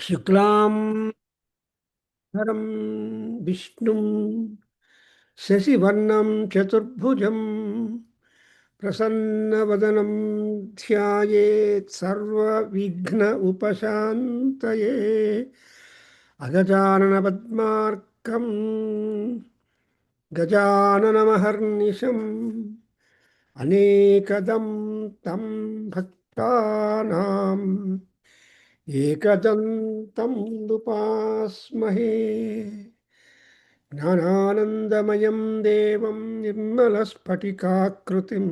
शुक्लां धरं विष्णुं शशिवर्णं चतुर्भुजं प्रसन्नवदनं ध्यायेत् सर्वविघ्न उपशान्तये अगजाननपद्मार्कं गजाननमहर्निशम् अनेकदं तं भक्तानां एकदन्तं उपास्महे ज्ञानानन्दमयं देवं निर्मलस्फटिकाकृतिम्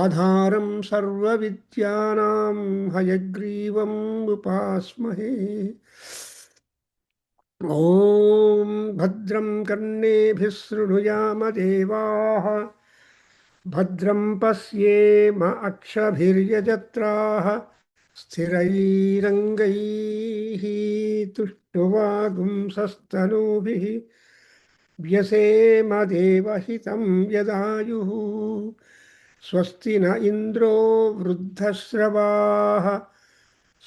आधारं सर्वविद्यानां हयग्रीवम् उपास्महे ॐ भद्रं कर्णेभिः शृणुयाम देवाः भद्रं पश्येम अक्षभिर्यजत्राः स्थिरैरङ्गैः तुष्टुवागुंसस्तनूभिः व्यसेम देवहितं यदायुः स्वस्ति न इन्द्रो वृद्धश्रवाः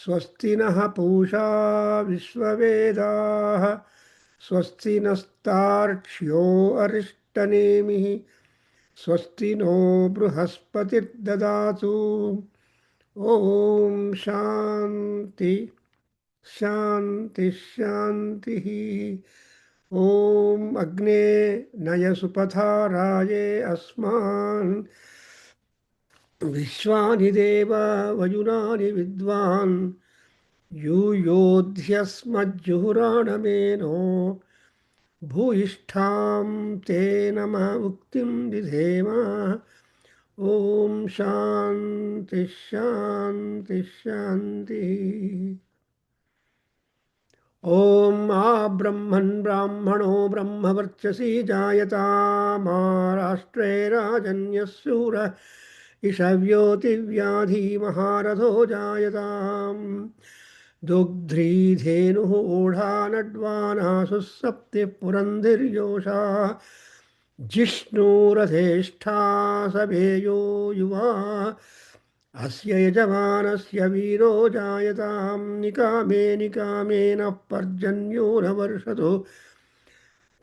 स्वस्ति नः पूषा विश्ववेदाः स्वस्ति नस्तार्क्ष्यो अरिष्टनेमिः स्वस्ति नो बृहस्पतिर्ददातु ॐ शान्ति शान्ति शान्तिः ॐ अग्ने नयसुपथाराये अस्मान् विश्वानि देव वयुनानि विद्वान् यूयोध्यस्मज्जुहुराणमेनो भूयिष्ठां ते नमः उक्तिं विधेम ॐ शान्ति शान्ति शान्तिः ॐ आ ब्रह्मन् ब्राह्मणो ब्रह्मवर्चसि जायतामा राष्ट्रे राजन्यस्सूर इषव्योतिव्याधि महारथो जायताम् दुग्ध्रीधेनुः ऊढानड्वानासुः सप्तिः पुरन्धिर्योषा जिष्णुरथेष्ठा सभेयो युवा अस्य यजमानस्य वीरो जायतां निकामे निकामेन पर्जन्यो न वर्षतु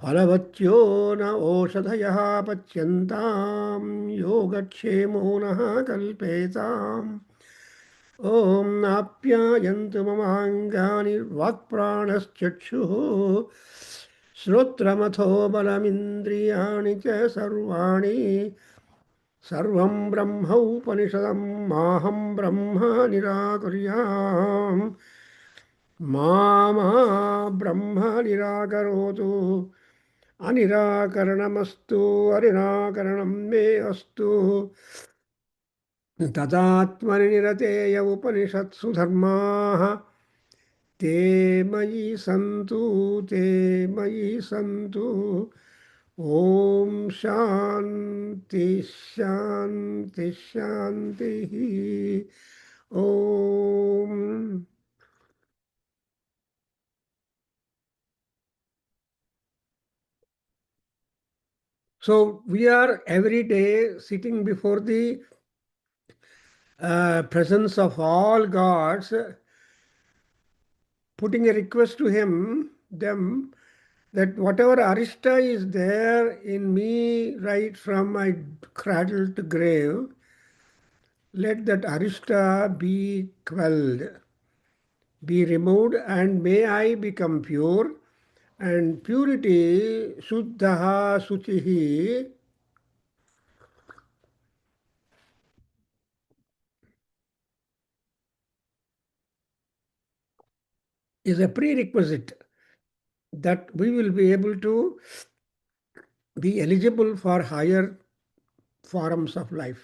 फलवत्यो न ओषधयः पच्यन्तां योगक्षेमो नः कल्पेताम् ॐ नाप्यायन्तु ममाङ्गानि वाक्प्राणश्चक्षुः श्रोत्रमथो बलमिन्द्रियाणि च सर्वाणि सर्वं ब्रह्मोपनिषदं माहं ब्रह्म निराकुर्याम् मा ब्रह्म निराकरोतु अनिराकरणमस्तु अनिराकरणं मे अस्तु तदात्मनि निरतेय उपनिषत्सु धर्माः ते मयि सन्तु ते मयि सन्तु ॐ शान्ति शान्ति शान्तिः ॐ So we are every day sitting before the presence of all gods, putting a request to them, that whatever arishta is there in me right from my cradle to grave, let that arishta be quelled, be removed, and may I become pure. And purity, Shuddhaha Suchihi, is a prerequisite that we will be able to be eligible for higher forms of life.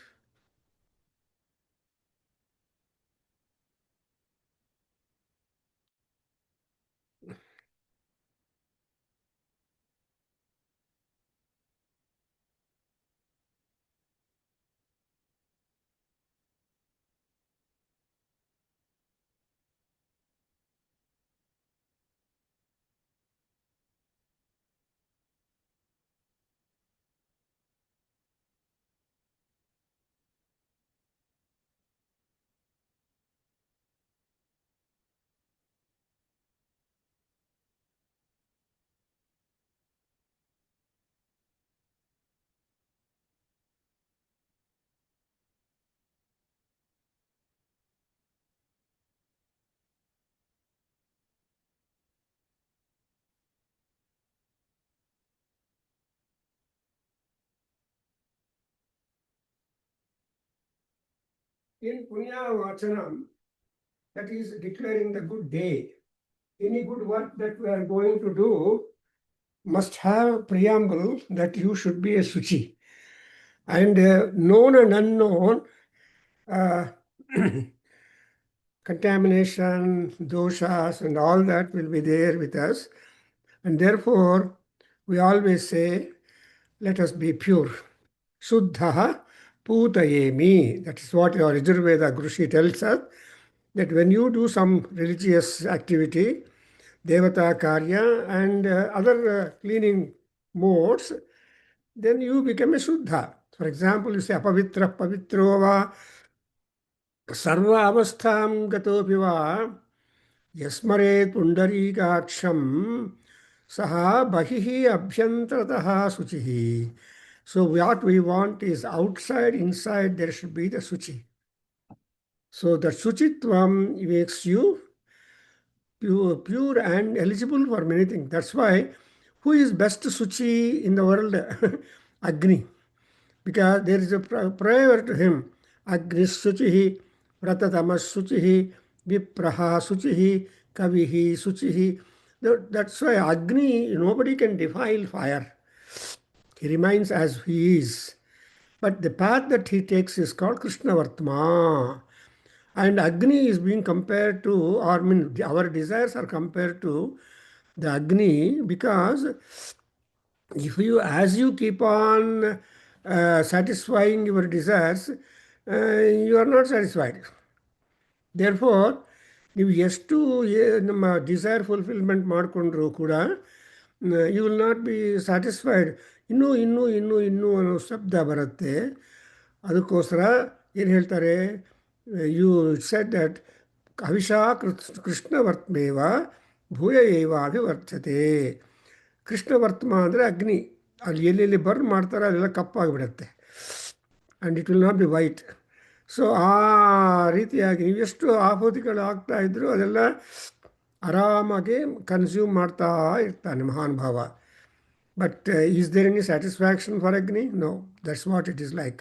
In Punya Vachanam, that is declaring the good day. Any good work that we are going to do must have preamble that you should be a Suchi. And known and unknown uh, contamination, doshas, and all that will be there with us. And therefore, we always say, let us be pure. Shuddha Putayemi. That is what your Yajurveda Grushi tells us, that when you do some religious activity, Devata Karya and other cleaning modes, then you become a Shuddha. For example, you say Apavitra Pavitro va Sarva Avastham Gatopi va Yasmare Pundarikaksham Saha Bahihi Abhyantarataha Suchihi. So what we want is outside, inside, there should be the Suchi. So the Suchitvam makes you pure and eligible for many things. That's why, who is best Suchi in the world? Agni. Because there is a prayer to him. Agni Suchihi, Pratatamas Suchihi, Vipraha Suchihi, Kavihi Suchihi. That's why Agni, nobody can defile fire. He remains as he is. But the path that he takes is called Krishna Vartma. And Agni is being compared to, or I mean, our desires are compared to the Agni, because if you, as you keep on satisfying your desires, you are not satisfied. Therefore, ನೀವು ಎಷ್ಟು ನಮ್ಮ desire fulfilment ಮಾಡಿಕೊಂಡ್ರೂ ಕೂಡ you will not be satisfied. ಇನ್ನೂ ಇನ್ನೂ ಇನ್ನೂ ಇನ್ನೂ ಅನ್ನೋ ಶಬ್ದ ಬರುತ್ತೆ. ಅದಕ್ಕೋಸ್ಕರ ಏನು ಹೇಳ್ತಾರೆ, ಯು ಸೆಡ್ ದಟ್ ಅವಿಷಾ ಕೃಷ್ಣವರ್ತ್ಮೇವ ಭೂಯ ಏವ ಅಭಿವರ್ಧತೆ. ಕೃಷ್ಣವರ್ತ್ಮ ಅಂದರೆ ಅಗ್ನಿ. ಅಲ್ಲಿ ಎಲ್ಲೆಲ್ಲಿ ಬರ್ನ್ ಮಾಡ್ತಾರೆ ಅಲ್ಲೆಲ್ಲ ಕಪ್ಪಾಗಿಬಿಡುತ್ತೆ. And it will not be white. So ಆ ರೀತಿಯಾಗಿ ನೀವೆಷ್ಟು ಆಹುತಿಗಳು ಆಗ್ತಾ ಇದ್ರು ಅದೆಲ್ಲ ಆರಾಮಾಗಿ ಕನ್ಸ್ಯೂಮ್ ಮಾಡ್ತಾ ಇರ್ತಾನೆ ಮಹಾನುಭಾವ. But is there any satisfaction for Agni? No, that's what it is like.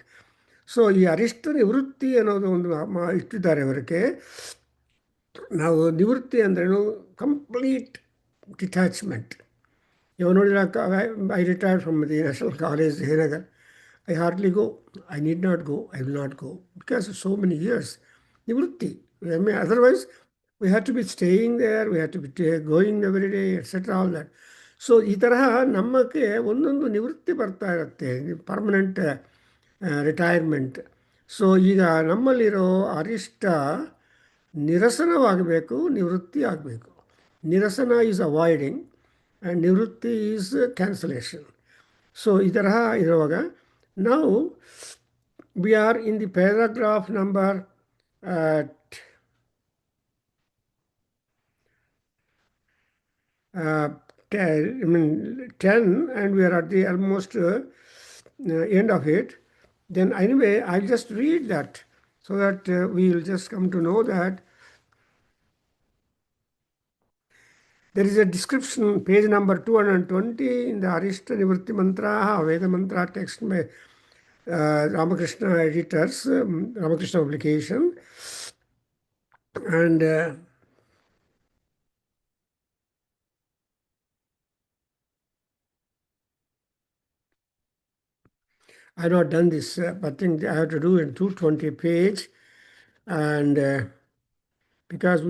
So ಈ ಅರಿಷ್ಟ ನಿವೃತ್ತಿ ಅನ್ನೋದು ಒಂದು ಇಟ್ಟಿದ್ದಾರೆ ಅವರಿಗೆ. ನಾವು ನಿವೃತ್ತಿ ಅಂದ್ರೇನು, ಕಂಪ್ಲೀಟ್ ಡಿಟ್ಯಾಚ್ಮೆಂಟ್. ಇವಾಗ ನೋಡಿದ್ರೆ I retired from the national college Jayanagar. I hardly go. I need not go. I will not go. Because of so many years. Nivrutti. I mean, otherwise, we had to be staying there, we had to be going every day, etc. All that. So ಈ ತರಹ ನಮ್ಮಕ್ಕೆ ಒಂದೊಂದು ನಿವೃತ್ತಿ ಬರ್ತಾ ಇರುತ್ತೆ, permanent retirement. So ಈಗ ನಮ್ಮಲ್ಲಿರೋ ಅರಿಷ್ಟ ನಿರಸನವಾಗಬೇಕು, ನಿವೃತ್ತಿ ಆಗಬೇಕು. ನಿರಸನ ಈಸ್ ಅವಾಯ್ಡಿಂಗ್ ಆ್ಯಂಡ್ ನಿವೃತ್ತಿ ಈಸ್ ಕ್ಯಾನ್ಸಲೇಷನ್. ಸೊ ಈ ತರಹ ಇರುವಾಗ now we are in the paragraph number 10, and we are at the almost end of it. Then anyway, I'll just read that so that we will just come to know that there is a description, page number 220 in the Arishta Nivritti Mantra, Veda Mantra text by Ramakrishna editors, Ramakrishna publication. And I have not done this, but I think I have to do in 220 page. And because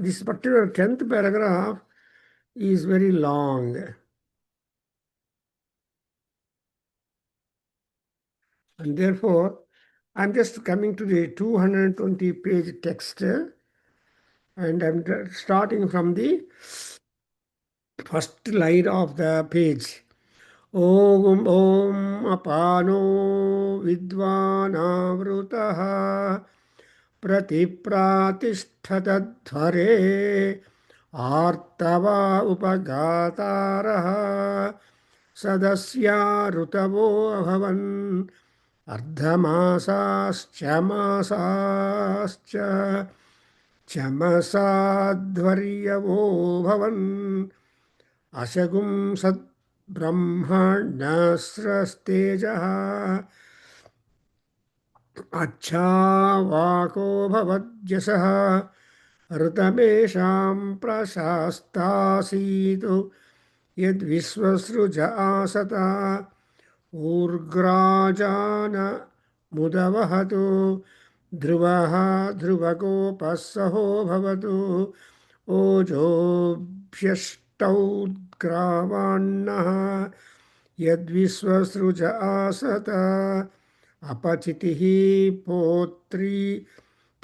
this particular 10th paragraph is very long. And therefore, I'm just coming to the 220 page text. And I'm starting from the first line of the page. Om Om Apano Vidvanavruta Pratipratishtatadhare Artava Upagataraha Sadasya Rutavo Bhavan Ardhamasascha Masascha Chamasadvaryavo Bhavan Ashagum Sat Brahmanasrastejaha अच्छावाको भवद्यशः ऋतमेषां प्रशास्तासीतु यद्विश्वसृज आसता ऊर्ग्राजान मुदवहतु ध्रुवः ध्रुवकोपः सहो भवतु ओजोभ्यष्टौद्ग्रावाण्णः यद्विश्वसृज आसत अपचितिः पोत्री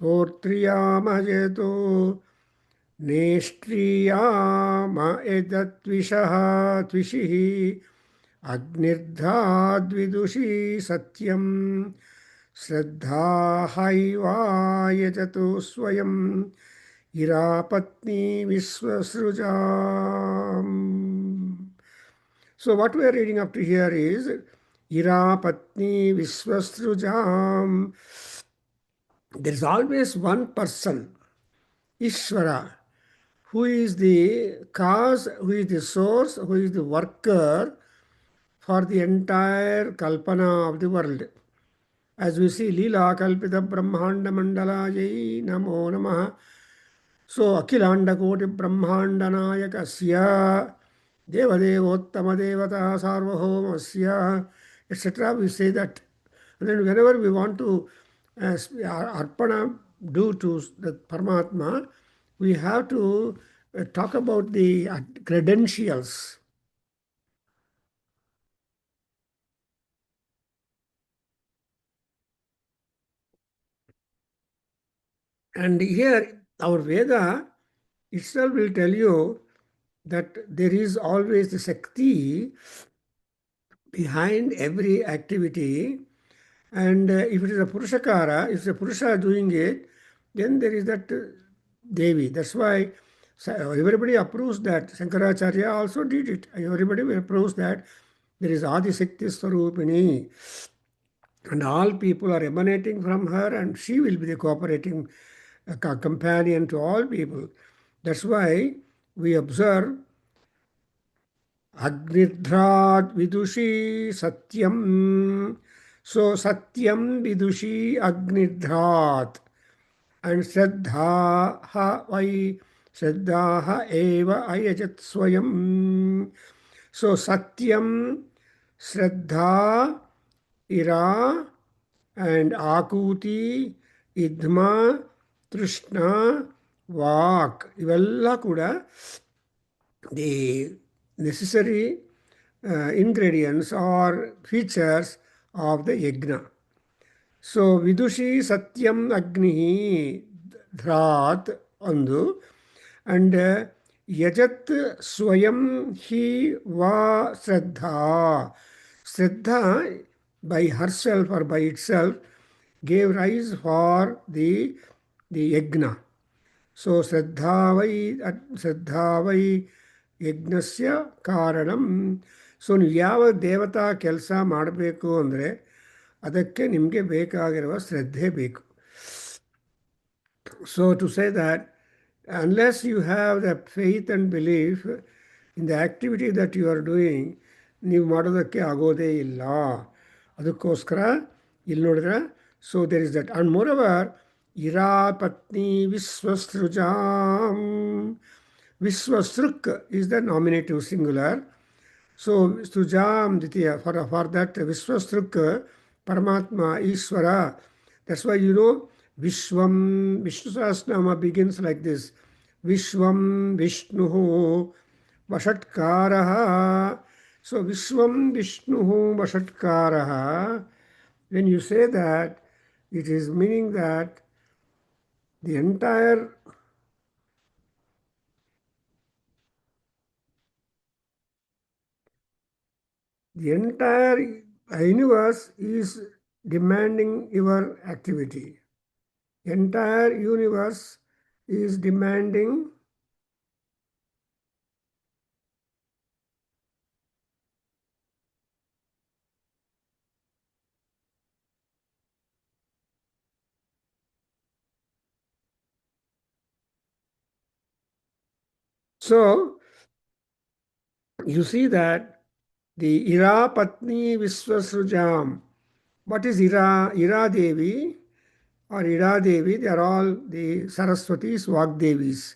पोत्र्यामयतु नेष्ट्रियाम एतद्विषः त्विषिः अग्निर्धाद्विदुषी सत्यं श्रद्धा हैवायजतु स्वयं इरापत्नी विश्वसृजाम्. So what we are reading up to here is Irapatni Visvasrujam. There is always one person, Ishvara, who is the cause, who is the source, who is the worker for the entire kalpana of the world. As we see, Leela Kalpita Brahmanda Mandala Jai Namo Namaha. So, Akhilanda Koti Brahmanda Nayakasya Devadevottama Devata Sarvahomasya, etc. We say that. And then whenever we want to arpana do to the Paramatma, we have to talk about the credentials. And here, our Veda itself will tell you that there is always the Shakti behind every activity. And if it is a Purushakara, if it's a Purusha doing it, then there is that Devi. That's why everybody approves that. Shankaracharya also did it. Everybody approves that there is Adi Shakti Swarupini. And all people are emanating from her, and she will be the cooperating companion to all people. That's why we observe Agnidhrat Vidushi Satyam. So Satyam Vidushi Agnidhrat. And Shraddha Vai Shraddha Eva Ayajat Swayam. So Satyam, Shraddha, Ira, and Akuti, Idma, Trishna, Vak. ಇವೆಲ್ಲ ಕೂಡ the necessary ingredients or features of the yajna. So Vidushi Satyam Agni Dhrat Andu and Yajat Swayam Hi Va Shraddha. Shraddha by herself or by itself gave rise for the yajna. So ಶ್ರದ್ಧಾವೈ ಯಜ್ಞಸ್ಯ ಕಾರಣಂ. So ನೀವು ಯಾವ ದೇವತಾ ಕೆಲಸ ಮಾಡಬೇಕು ಅಂದರೆ ಅದಕ್ಕೆ ನಿಮಗೆ ಬೇಕಾಗಿರುವ ಶ್ರದ್ಧೆ ಬೇಕು. So to say that unless you have the faith and belief in the activity that you are doing, ನೀವು ಮಾಡೋದಕ್ಕೆ ಆಗೋದೇ ಇಲ್ಲ. ಅದಕ್ಕೋಸ್ಕರ ಇಲ್ಲಿ ನೋಡಿದ್ರೆ so there is that. And moreover Irapatni Visvasrujam. Visvasruk is the nominative singular. So Srujam Ditya, for that Visvasruk, Paramatma, Ishvara. That's why you know Vishwam, Vishnu Sahasranama begins like this. Vishwam Vishnuhu Vashatkaraha. So Vishwam Vishnuhu Vashatkaraha. When you say that, it is meaning that the entire universe is demanding your activity. Entire universe is demanding so you see that the Irapatni Visvasrujam, What is Ira Devi or Ira Devi? They are all the Saraswatis, Vagdevis.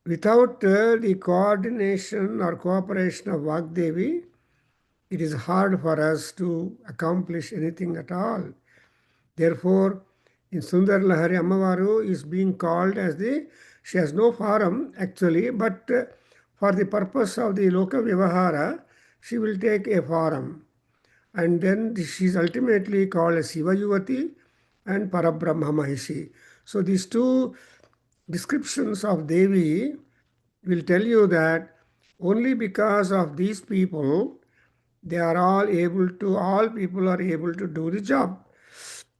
Without the coordination or cooperation of Vagdevi, it is hard for us to accomplish anything at all. Therefore, in Sundar Lahari, Ammavaru is being called as she has no form actually, but for the purpose of the Loka Vivahara, she will take a form. And then she is ultimately called as Siva Yuvati and Parabrahma Mahishi. So these two descriptions of Devi will tell you that only because of these people, all people are able to do the job.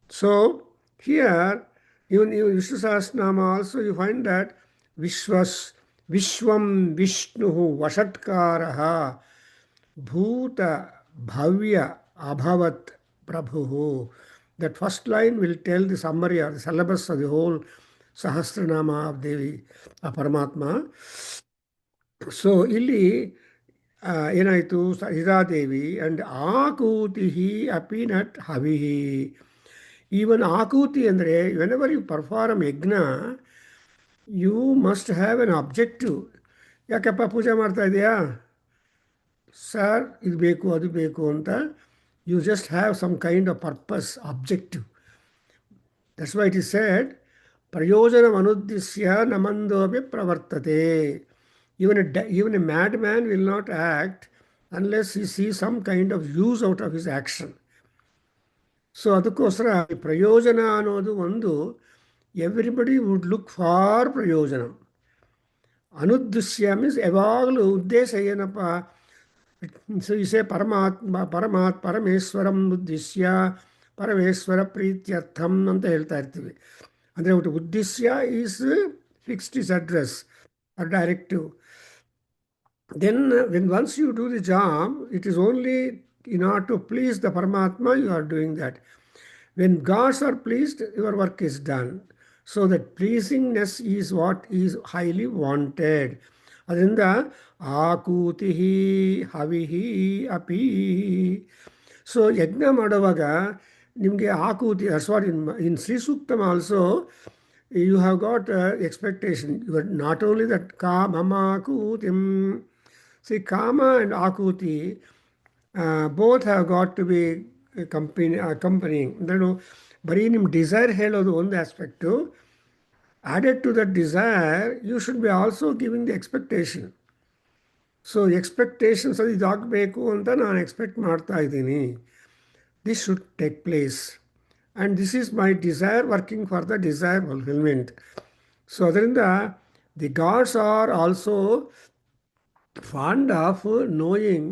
So here, even in Vishnu Sahasranama also you find that Vishwam Vishnu Vashatkaraha Bhuta Bhavya Abhavat Prabhu. That first line will tell the summary or the syllabus of the whole Sahasranama of Devi, of Paramatma. So ಇಲ್ಲಿ ಏನಾಯಿತು ಹಿರಾದೇವಿ and Akuti ಅಪಿ nut ಹವಿಹಿ. Even ಆಕೂತಿ ಅಂದರೆ whenever you perform yajna you must have an objective. ಯಾಕಪ್ಪ ಪೂಜೆ ಮಾಡ್ತಾ ಇದೆಯಾ sir, ಇದು ಬೇಕು ಅದು ಬೇಕು ಅಂತ you just have some kind of purpose objective. That's why it is said ಪ್ರಯೋಜನಮನುದ್ದೇಶ್ಯ ನಮಂದೋಪಿ ಪ್ರವರ್ತತೆ. Even a madman will not act unless he sees some kind of use out of his action. So ಅದಕ್ಕೋಸ್ಕರ ಪ್ರಯೋಜನ ಅನ್ನೋದು ಒಂದು, everybody would look for ಪ್ರಯೋಜನ. ಅನುದ್ದೇಶ್ಯ means ಯಾವಾಗಲೂ ಉದ್ದೇಶ ಏನಪ್ಪ. ಸೊ ಇಸೆ ಪರಮೇಶ್ವರಂ ಉದ್ದೇಶ್ಯ ಪರಮೇಶ್ವರ ಪ್ರೀತ್ಯರ್ಥಂ ಅಂತ ಹೇಳ್ತಾ ಇರ್ತೀವಿ. ಅಂದರೆ ಒಟ್ಟು ಉದ್ದೇಶ್ಯ is fixed is address or directive. Then when once you do the job, it is only in order to please the Paramatma you are doing that. When gods are pleased, your work is done. So that pleasingness is what is highly wanted. Adinda akutihi havihi api. So yajna madavaga nimge akuti, that's what in Sri Suktam also you have got expectation. You are not only that mama kutim. See, Kama and Akuti both have got to be accompanying. ಬರೀ ನಿಮ್ಮ desire ಹೇಳೋದು ಒಂದು aspect. Added to that desire you should be also giving the expectation. So expectations ಅದು ಇದಾಗಬೇಕು ಅಂತ ನಾನು expect ಮಾಡ್ತಾ ಇದ್ದೀನಿ. This should take place and this is my desire working for the desire fulfilment. So ಅದರಿಂದ the gods are also fond of knowing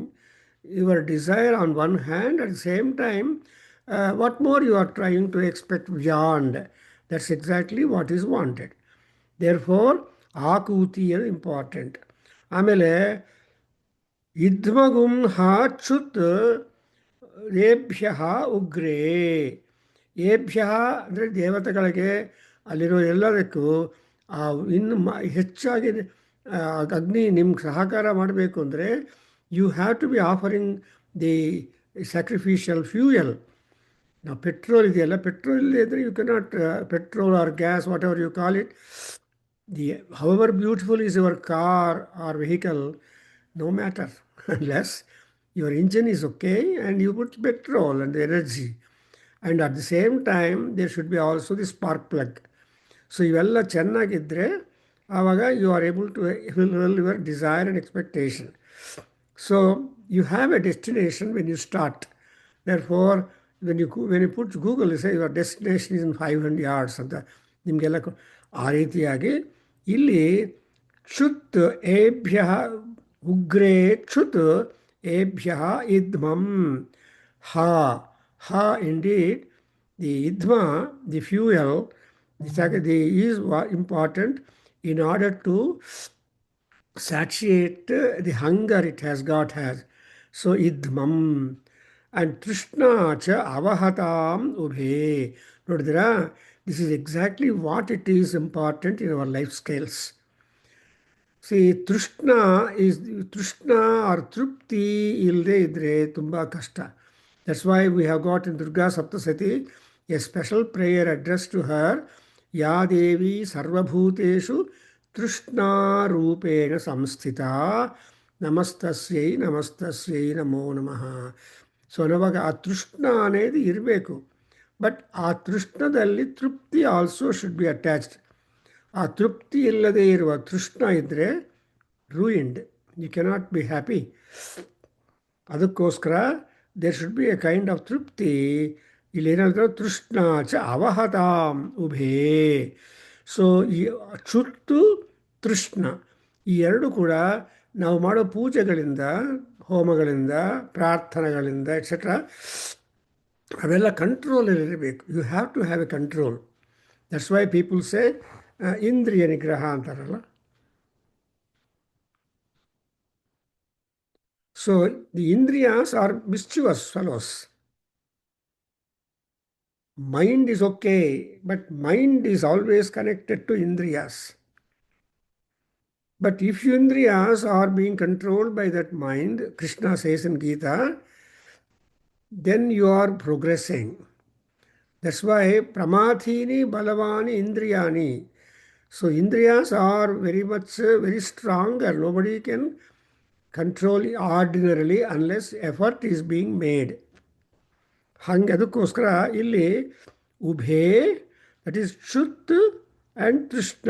your desire on one hand, at the same time what more you are trying to expect beyond. That's exactly what is wanted. Therefore Akuti is important. ಆಮೇಲೆ ಇದ್ಮಗುಂ ಹಾಚುತ್ ಏಭ್ಯ ಉಗ್ರೇ. ಏಭ್ಯ ಅಂದರೆ ದೇವತೆಗಳಿಗೆ ಅಲ್ಲಿರೋ ಎಲ್ಲದಕ್ಕೂ ಇನ್ನು ಹೆಚ್ಚಾಗಿ ಅಗ್ನಿ ನಿಮ್ಗೆ ಸಹಕಾರ ಮಾಡಬೇಕು ಅಂದರೆ you have to be offering the sacrificial fuel. ನಾವು ಪೆಟ್ರೋಲ್ ಇದೆಯಲ್ಲ, ಪೆಟ್ರೋಲ್ ಇಲ್ಲದೆ you cannot, petrol or gas whatever you call it, however beautiful is your car or vehicle, no matter unless your engine is okay and you put petrol and the energy, and at the same time there should be also the spark plug. So ಇವೆಲ್ಲ ಚೆನ್ನಾಗಿದ್ದರೆ ಆವಾಗ you are able to fulfill your desire and expectation. So you have a destination when you start. Therefore when you put Google, you say your destination is in 500 yards ಅಂತ ನಿಮಗೆಲ್ಲ ಆ ರೀತಿಯಾಗಿ ಇಲ್ಲಿ ಕ್ಷುತ್ ಏಭ್ಯ ಉಗ್ರೇ ಕ್ಷುತ್ ಏಭ್ಯ ಇದ್ಮಂ ಹಾ. ಹಾ indeed, the idma, the fuel, the is important in order to satiate the hunger it has. So idmam and trishna cha avahatam ubhe. Nodidra, this is exactly what it is important in our life scales. See, trishna or trupti ilde idre tumba kashta. That's why we have got in Durga Saptasati a special prayer addressed to her. Ya Devi Sarvabhuteshu Trishna Rupena Samsthita Namastasyai Namastasyai Namo Namaha. So ನವಾಗ ಆ ತೃಷ್ಣ అనేది ಇರಬೇಕು. But ಆ ತೃಷ್ಣದಲ್ಲಿ ತೃಪ್ತಿ also should be attached. ಆ ತೃಪ್ತಿ ಇಲ್ಲದೆ ಇರುವ ತೃಷ್ಣ ಇದ್ದರೆ ruined, you cannot be happy. ಅದಕ್ಕೋಸ್ಕರ there should be a kind of ತೃಪ್ತಿ. ಇಲ್ಲಿ ಏನಾದರೂ ತೃಷ್ಣ ಚ ಅವಹತಾಂ ಉಭೇ. ಸೊ ಈ ಕ್ಷುತ್ತು ತೃಷ್ಣ ಈ ಎರಡು ಕೂಡ ನಾವು ಮಾಡೋ ಪೂಜೆಗಳಿಂದ, ಹೋಮಗಳಿಂದ, ಪ್ರಾರ್ಥನೆಗಳಿಂದ ಎಕ್ಸೆಟ್ರಾ ಅವೆಲ್ಲ ಕಂಟ್ರೋಲಲ್ಲಿರಬೇಕು. You have to have a control. That's why people say ಇಂದ್ರಿಯ ನಿಗ್ರಹ ಅಂತಾರಲ್ಲ. So the indriyas are mischievous fellows. Mind is okay, but mind is always connected to indriyas. But if indriyas are being controlled by that mind, Krishna says in Gita, then you are progressing. That's why pramathini balavani indriyani. So indriyas are very much very stronger. Nobody can control ordinarily unless effort is being made. ಹಂಗೆ ಅದಕ್ಕೋಸ್ಕರ ಇಲ್ಲಿ ಉಭೇ, that is ಕ್ಷುತ್ and ತೃಷ್ಣ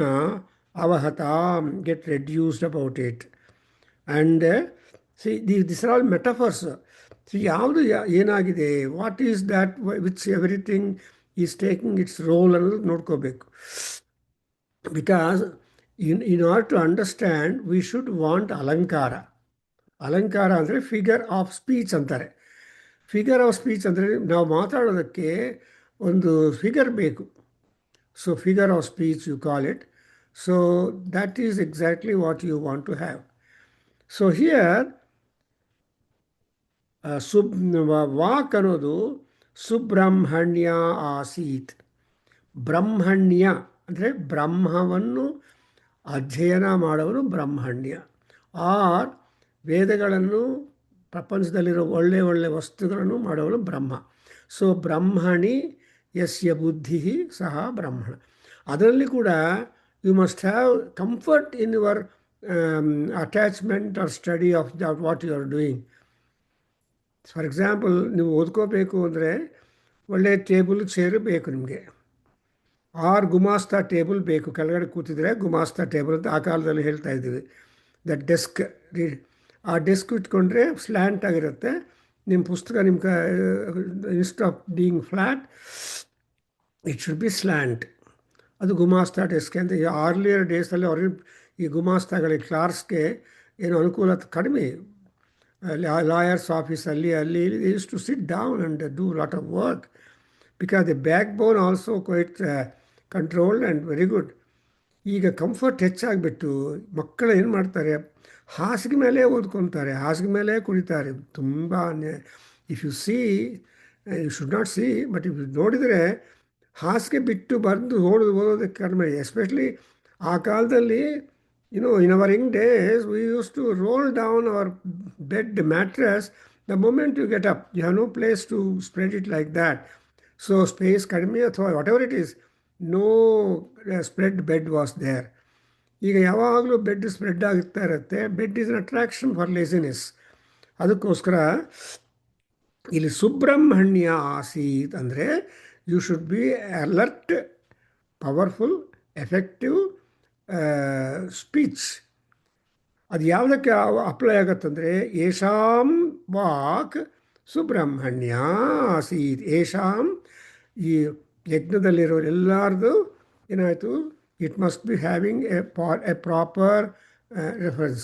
ಅವಹತಾಂ, get reduced about it. And this are all metaphors. ಯಾವುದು ಏನಾಗಿದೆ, what is that which everything is taking its role ಅನ್ನೋದು ನೋಡ್ಕೋಬೇಕು. Because in order to understand we should want alankara. ಅಲಂಕಾರ ಅಂದರೆ ಫಿಗರ್ ಆಫ್ ಸ್ಪೀಚ್ ಅಂತಾರೆ. ಫಿಗರ್ ಆಫ್ ಸ್ಪೀಚ್ ಅಂದರೆ ನಾವು ಮಾತಾಡೋದಕ್ಕೆ ಒಂದು ಫಿಗರ್ ಬೇಕು. So figure of speech you call it. So that is exactly what you want to have. So here ವಾಕ್ ಅನ್ನೋದು ಸುಬ್ರಹ್ಮಣ್ಯ ಆಸೀತ್. ಬ್ರಹ್ಮಣ್ಯ ಅಂದರೆ ಬ್ರಹ್ಮವನ್ನು ಅಧ್ಯಯನ ಮಾಡೋರು ಬ್ರಹ್ಮಣ್ಯ. ಆರ್ ವೇದಗಳನ್ನು, ಪ್ರಪಂಚದಲ್ಲಿರೋ ಒಳ್ಳೆಯ ಒಳ್ಳೆಯ ವಸ್ತುಗಳನ್ನು ಮಾಡೋರು ಬ್ರಹ್ಮ. ಸೊ ಬ್ರಹ್ಮಣಿ ಯಸ್ಯ ಬುದ್ಧಿ ಸಹ ಬ್ರಹ್ಮಣ. ಅದರಲ್ಲಿ ಕೂಡ you must have comfort in your attachment or study of what you are doing. For example, ನೀವು ಓದ್ಕೋಬೇಕು ಅಂದರೆ ಒಳ್ಳೆಯ ಟೇಬಲ್ ಚೇರು ಬೇಕು ನಿಮಗೆ. ಆರ್ ಗುಮಾಸ್ತಾ ಟೇಬಲ್ ಬೇಕು. ಕೆಳಗಡೆ ಕೂತಿದ್ರೆ ಗುಮಾಸ್ತಾ ಟೇಬಲ್ ಅಂತ ಆ ಕಾಲದಲ್ಲಿ ಹೇಳ್ತಾ ಇದ್ದೀವಿ. ದ ಡೆಸ್ಕ್, ಆ ಡೆಸ್ಕ್ ಇಟ್ಕೊಂಡ್ರೆ ಸ್ಲ್ಯಾಂಟ್ ಆಗಿರುತ್ತೆ. ನಿಮ್ಮ ಪುಸ್ತಕ ನಿಮ್ಮ instead of being flat it should be slant. ಅದು ಗುಮಾಸ್ತಾ ಡೆಸ್ಕ್ ಅಂತ. ಈ ಆರ್ಲಿಯರ್ ಡೇಸಲ್ಲಿ ಅವ್ರಿಗೆ ಈ ಗುಮಾಸ್ತಾಗಳಿಗೆ, ಕ್ಲಾರ್ಕ್ಸ್ಗೆ ಏನು ಅನುಕೂಲತೆ ಕಡಿಮೆ. ಲಾಯರ್ಸ್ ಆಫೀಸಲ್ಲಿ ಅಲ್ಲಿ used to sit down and do lot of work because the backbone also quite controlled and very good. ಈಗ ಕಂಫರ್ಟ್ ಹೆಚ್ಚಾಗಿಬಿಟ್ಟು ಮಕ್ಕಳು ಏನು ಮಾಡ್ತಾರೆ, ಹಾಸಿಗೆ ಮೇಲೆ ಓದ್ಕೊತಾರೆ, ಹಾಸಿಗೆ ಮೇಲೆ ಕುಡಿತಾರೆ. ತುಂಬ if you see, you should not see, but if you ನೋಡಿದರೆ ಹಾಸಿಗೆ ಬಿಟ್ಟು ಬರೆದು ಓದೋದಕ್ಕೆ ಕಡಿಮೆ. ಎಸ್ಪೆಷಲಿ ಆ ಕಾಲದಲ್ಲಿ in our young days, we used to roll down our bed mattress the moment you get up. You have no place to spread it like that. So space kadime athwa whatever it is, no spread bed was there. ಈಗ ಯಾವಾಗಲೂ bed spread ಆಗುತ್ತಾ ಇರುತ್ತೆ. Bed is an attraction for laziness. ಅದಕ್ಕೋಸ್ಕರ ಇಲ್ಲಿ ಸುಬ್ರಹ್ಮಣ್ಯ ಆಸೀತ್ ಅಂದರೆ you should be alert, powerful, effective speech. ಅದು ಯಾವುದಕ್ಕೆ ಅಪ್ಲೈ ಆಗುತ್ತಂದರೆ ಯೇಷಾಂ ವಾಕ್ ಸುಬ್ರಹ್ಮಣ್ಯ ಆಸೀತ್. ಯೇಷಾಂ, ಈ ಯಜ್ಞದಲ್ಲಿರೋ ಎಲ್ಲರದು ಏನಾಯಿತು, it must be having a proper reference.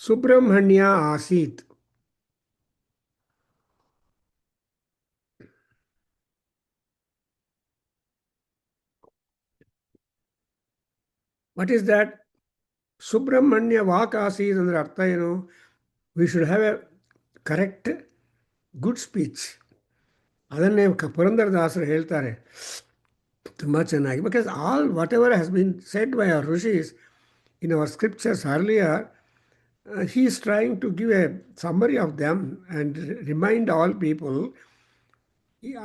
Subramanya Asit. What is that? Subramanya Vak Asit ಅಂದರೆ ಅರ್ಥ ಏನು? We should have a correct good speech. ಅದನ್ನೇ ಪುರಂದರದಾಸರು ಹೇಳ್ತಾರೆ ತುಂಬ ಚೆನ್ನಾಗಿ. Because all what ever has been shed by our ಋಷೀಸ್ in our scriptures earlier, he is trying to give a summary of them and remind all people,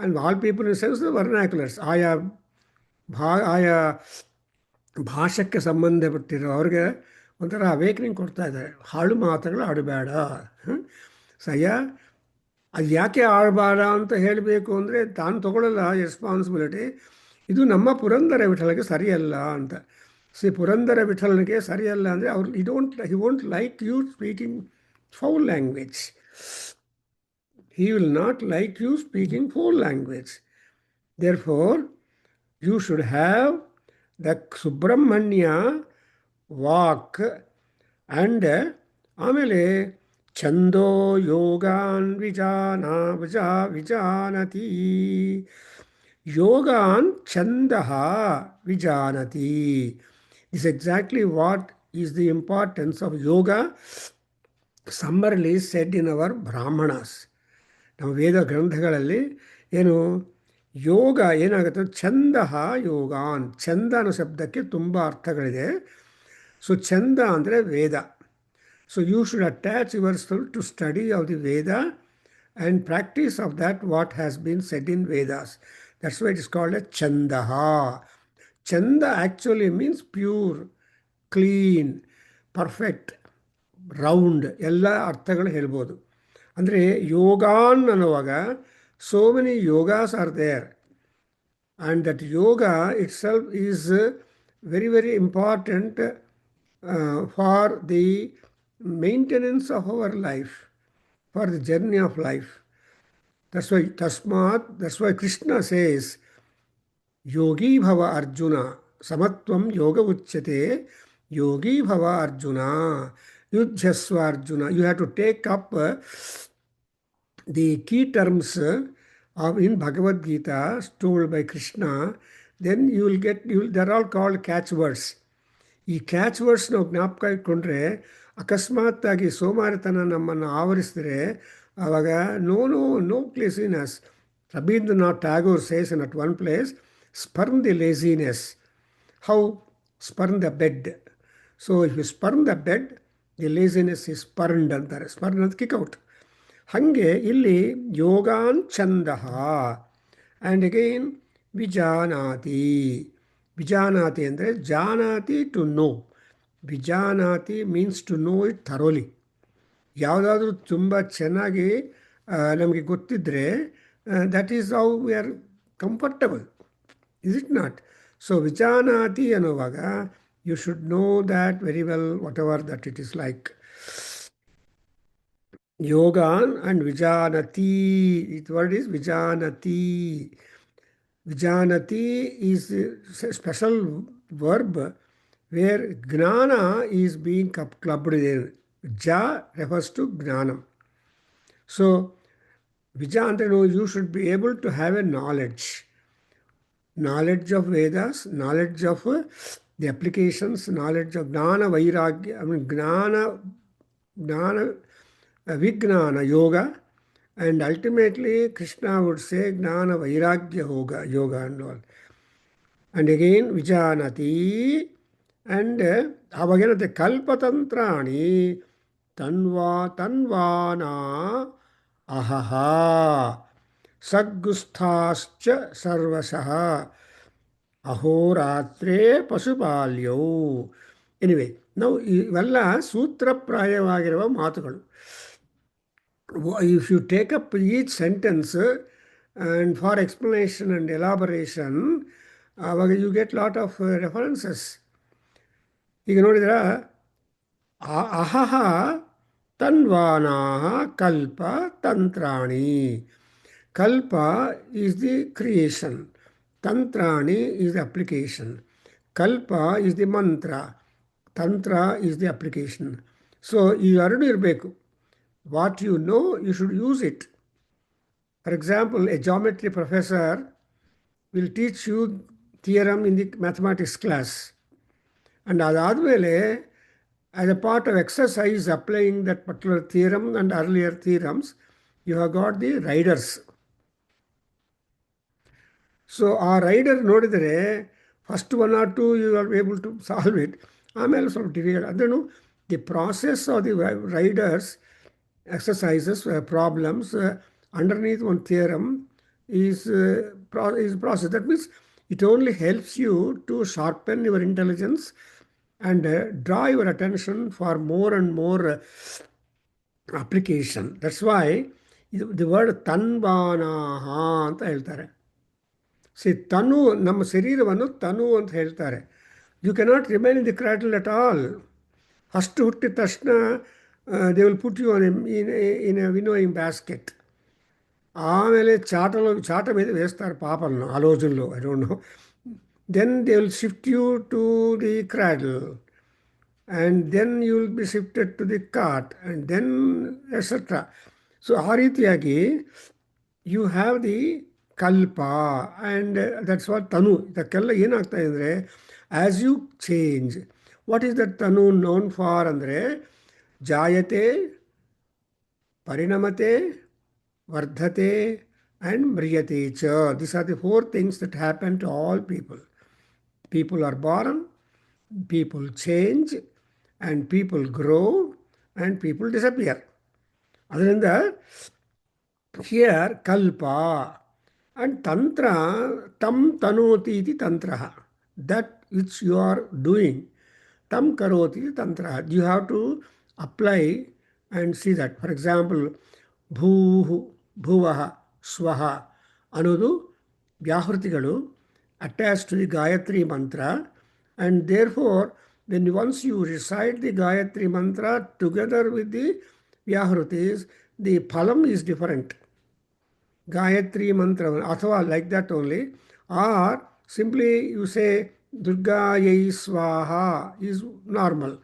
and all people in the sense the vernaculars, ಆಯಾ ಭಾಷಕ್ಕೆ ಸಂಬಂಧಪಟ್ಟಿರೋ ಅವ್ರಿಗೆ ಒಂಥರ awakening ಕೊಡ್ತಾ ಇದ್ದಾರೆ. ಹಾಳು ಮಾತುಗಳು ಆಡಬೇಡ. ಸಯ್ಯ ಅದು ಯಾಕೆ ಆಡಬೇಡ ಅಂತ ಹೇಳಬೇಕು ಅಂದರೆ ತಾನು ತಗೊಳ್ಳಲ್ಲ ರೆಸ್ಪಾನ್ಸಿಬಿಲಿಟಿ. ಇದು ನಮ್ಮ ಪುರಂದರ ವಿಠಲಗೆ ಸರಿಯಲ್ಲ ಅಂತ. ಪುರಂದರ ವಿಠಲನಿಗೆ ಸರಿಯಲ್ಲ ಅಂದರೆ ಅವ್ರು he won't like you speaking foul language. He will not like you speaking foul language. Therefore, you should have the Subramanya walk and ಆಮೇಲೆ ಛಂದೋ ಯೋಗಾನ್ ವಿಜಾನತಿ ಯೋಗಾನ್ ಛಂದಃ ವಿಜಾನತಿ. This is exactly what is the importance of yoga summarily said in our Brahmanas. ನಮ್ಮ ವೇದ ಗ್ರಂಥಗಳಲ್ಲಿ ಏನು ಯೋಗ ಏನಾಗುತ್ತೆ, ಛಂದಃ ಯೋಗಾನ್. ಛಂದ ಅನ್ನೋ ಶಬ್ದಕ್ಕೆ ತುಂಬ ಅರ್ಥಗಳಿದೆ. So ಛಂದ ಅಂದರೆ ವೇದ. So you should attach yourself to study of the Veda and practice of that what has been said in Vedas. That's why it is called a chhandah. Chhanda actually means pure, clean, perfect, round ಎಲ್ಲ ಅರ್ಥಗಳು ಹೇಳ್ಬೋದು. ಅಂದರೆ ಯೋಗಾನ್ ಅನ್ನುವಾಗ so many yogas are there, and that yoga itself is very very important for the maintenance of our life, for the journey of life. That's why Krishna says Yogi ಭವ ಅರ್ಜುನ ಸಮತ್ವಂ ಯೋಗ ಉಚ್ಯತೆ. ಯೋಗಿ ಭವ Arjuna ಯುದ್ಧಸ್ವ Arjuna. You have to take up the key terms in Bhagavad Gita told by Krishna. Then you will get, they're all called catchwords. ಈ ಕ್ಯಾಚ್ವರ್ಡ್ಸ್ ನಾವು ಜ್ಞಾಪಕ ಇಟ್ಕೊಂಡ್ರೆ ಅಕಸ್ಮಾತ್ತಾಗಿ ಸೋಮಾರಿತನ ನಮ್ಮನ್ನು ಆವರಿಸಿದ್ರೆ ಆವಾಗ no laziness. Rabindranath Tagore says in at one place, spurn the laziness. How? Spurn the bed. So if you spurn the bed, the laziness is spurned ಅಂತಾರೆ. ಸ್ಪರ್ನ್ ಅಂತ kick out. ಹಾಗೆ ಇಲ್ಲಿ ಯೋಗಾನ್ ಛಂದಃ ಆ್ಯಂಡ್ ಅಗೈನ್ ವಿಜಾನಾತಿ. ವಿಜಾನಾತಿ ಅಂದರೆ ಜಾನಾತಿ ಟು ನೋ. ವಿಜಾನಾತಿ means to know it thoroughly. ಯಾವುದಾದ್ರೂ ತುಂಬ ಚೆನ್ನಾಗಿ ನಮಗೆ ಗೊತ್ತಿದ್ದರೆ that is how we are comfortable, is it not? So ವಿಜಾನಾತಿ ಅನ್ನುವಾಗ you should know that very well, whatever that it is like. Yogan and Vijanati. Its word is Vijanati. Vijanati is a special verb where Gnana is being clubbed there. Ja refers to Gnanam. So, Vijanati, you should be able to have a knowledge. Knowledge of Vedas, knowledge of the applications, knowledge of Gnana Vairagya, Gnana Vignana Yoga, and ultimately Krishna would say Gnana Vairagya Yoga and all. And again Vijanati, and avaganate Kalpatantrani Tanvana Ahaha Saggusthascha Sarvasaha ಅಹೋರಾತ್ರೇ ಪಶುಪಾಲ್ಯವು. Anyway, ನಾವು ಇವೆಲ್ಲ ಸೂತ್ರಪ್ರಾಯವಾಗಿರುವ ಮಾತುಗಳು. If you take up each sentence and for explanation and elaboration, ಆವಾಗ you get lot of references. ಈಗ ನೋಡಿದ್ರ ಅಹಹ ತನ್ವಾನಾ ಕಲ್ಪ ತಂತ್ರಾಣಿ. Kalpa is the creation. Tantrani is the application. Kalpa is the mantra. Tantra is the application. So, you already irbeku. What you know, you should use it. For example, a geometry professor will teach you theorem in the mathematics class. And adadmele, as a part of exercise applying that particular theorem and earlier theorems, you have got the riders. So ಆ rider ನೋಡಿದರೆ first 1 or 2 you are able to solve it. ಆಮೇಲೆ ಸ್ವಲ್ಪ difficult ಅಂದ್ರೂ the process of the riders exercises, problems underneath one theorem is is process. That means it only helps you to sharpen your intelligence and draw your attention for more and more application. That's why the word tanvanaಹ ಅಂತ ಹೇಳ್ತಾರೆ. ತನು ನಮ್ಮ ಶರೀರವನ್ನು ತನು ಅಂತ ಹೇಳ್ತಾರೆ. You cannot remain in the cradle at all. ಅಷ್ಟು ಹುಟ್ಟಿದ ತಕ್ಷಣ they will put you in a winnowing basket. ఆమెలే చాట మీద వేస్తారు పాపలను ఆ రోజుల్లో, I don't know. Then they will shift you to the cradle and then you will be shifted to the cart and then etc. So ಆ ರೀತಿಯಾಗಿ you have the Kalpa and that's what ತನು. ಇದಕ್ಕೆಲ್ಲ ಏನಾಗ್ತಾ ಇದೆ ಅಂದರೆ as you change. What is that ತನು known for ಅಂದರೆ ಜಾಯತೆ, ಪರಿಣಮತೆ, vardhate and mriyate cha. These are the four things that happen to all people. People are born, people change, and people grow, and people disappear. Adrinda here kalpa and tantra, tam tanoti iti tantra. That which you are doing, tam karoti iti tantra. You have to apply and see that. For example, ಭೂಹು, ಭುವಃ, ಸ್ವಃ ಅನ್ನೋದು ವ್ಯಾಹೃತಿಗಳು attach to the Gayatri mantra. And therefore when once you recite the Gayatri mantra together with the vyahritis, the phalam is different. Gayatri mantra ಅಥವಾ like that only, or simply you say ದುರ್ಗಾಯೈ ಸ್ವಾಹ is normal.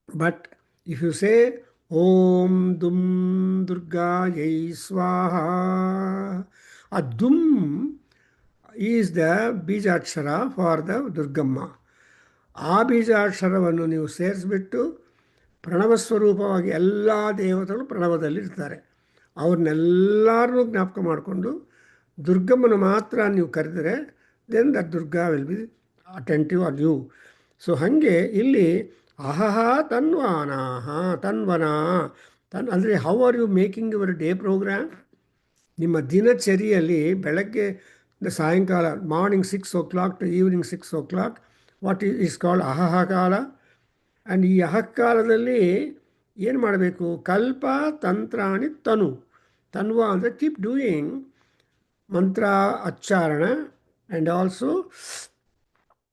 But if you say ಓಂ ದುಂ ದುರ್ಗಾಯೈ ಸ್ವಾಹ, ಆ ದುಂ is the beejakshara for the Durgamma. ಆ ಬೀಜಾಕ್ಷರವನ್ನು ನೀವು ಸೇರಿಸ್ಬಿಟ್ಟು ಪ್ರಣವಸ್ವರೂಪವಾಗಿ ಎಲ್ಲ ದೇವತೆಗಳು ಪ್ರಣವದಲ್ಲಿರ್ತಾರೆ, ಅವ್ರನ್ನೆಲ್ಲರನ್ನೂ ಜ್ಞಾಪಕ ಮಾಡಿಕೊಂಡು ದುರ್ಗಮ್ಮನ ಮಾತ್ರ ನೀವು ಕರೆದರೆ then that Durga will be attentive on you. So ಹಾಗೆ ಇಲ್ಲಿ ಅಹಹ ತನ್ವಾನಾಹ ತನ್ವನಾ ಅಂದರೆ how are you making your day programme. ನಿಮ್ಮ ದಿನಚರಿಯಲ್ಲಿ ಬೆಳಗ್ಗೆ ಸಾಯಂಕಾಲ, morning 6 o'clock to evening 6 o'clock, what is called ಅಹಹ ಕಾಲ. ಆ್ಯಂಡ್ ಈ ಅಹಕಾಲದಲ್ಲಿ ಏನು ಮಾಡಬೇಕು? ಕಲ್ಪ ತಂತ್ರಾಣಿ ತನು. ತನ್ವ ಅಂದರೆ ಕೀಪ್ ಡೂಯಿಂಗ್ ಮಂತ್ರ ಉಚ್ಚಾರಣ ಆ್ಯಂಡ್ ಆಲ್ಸೋ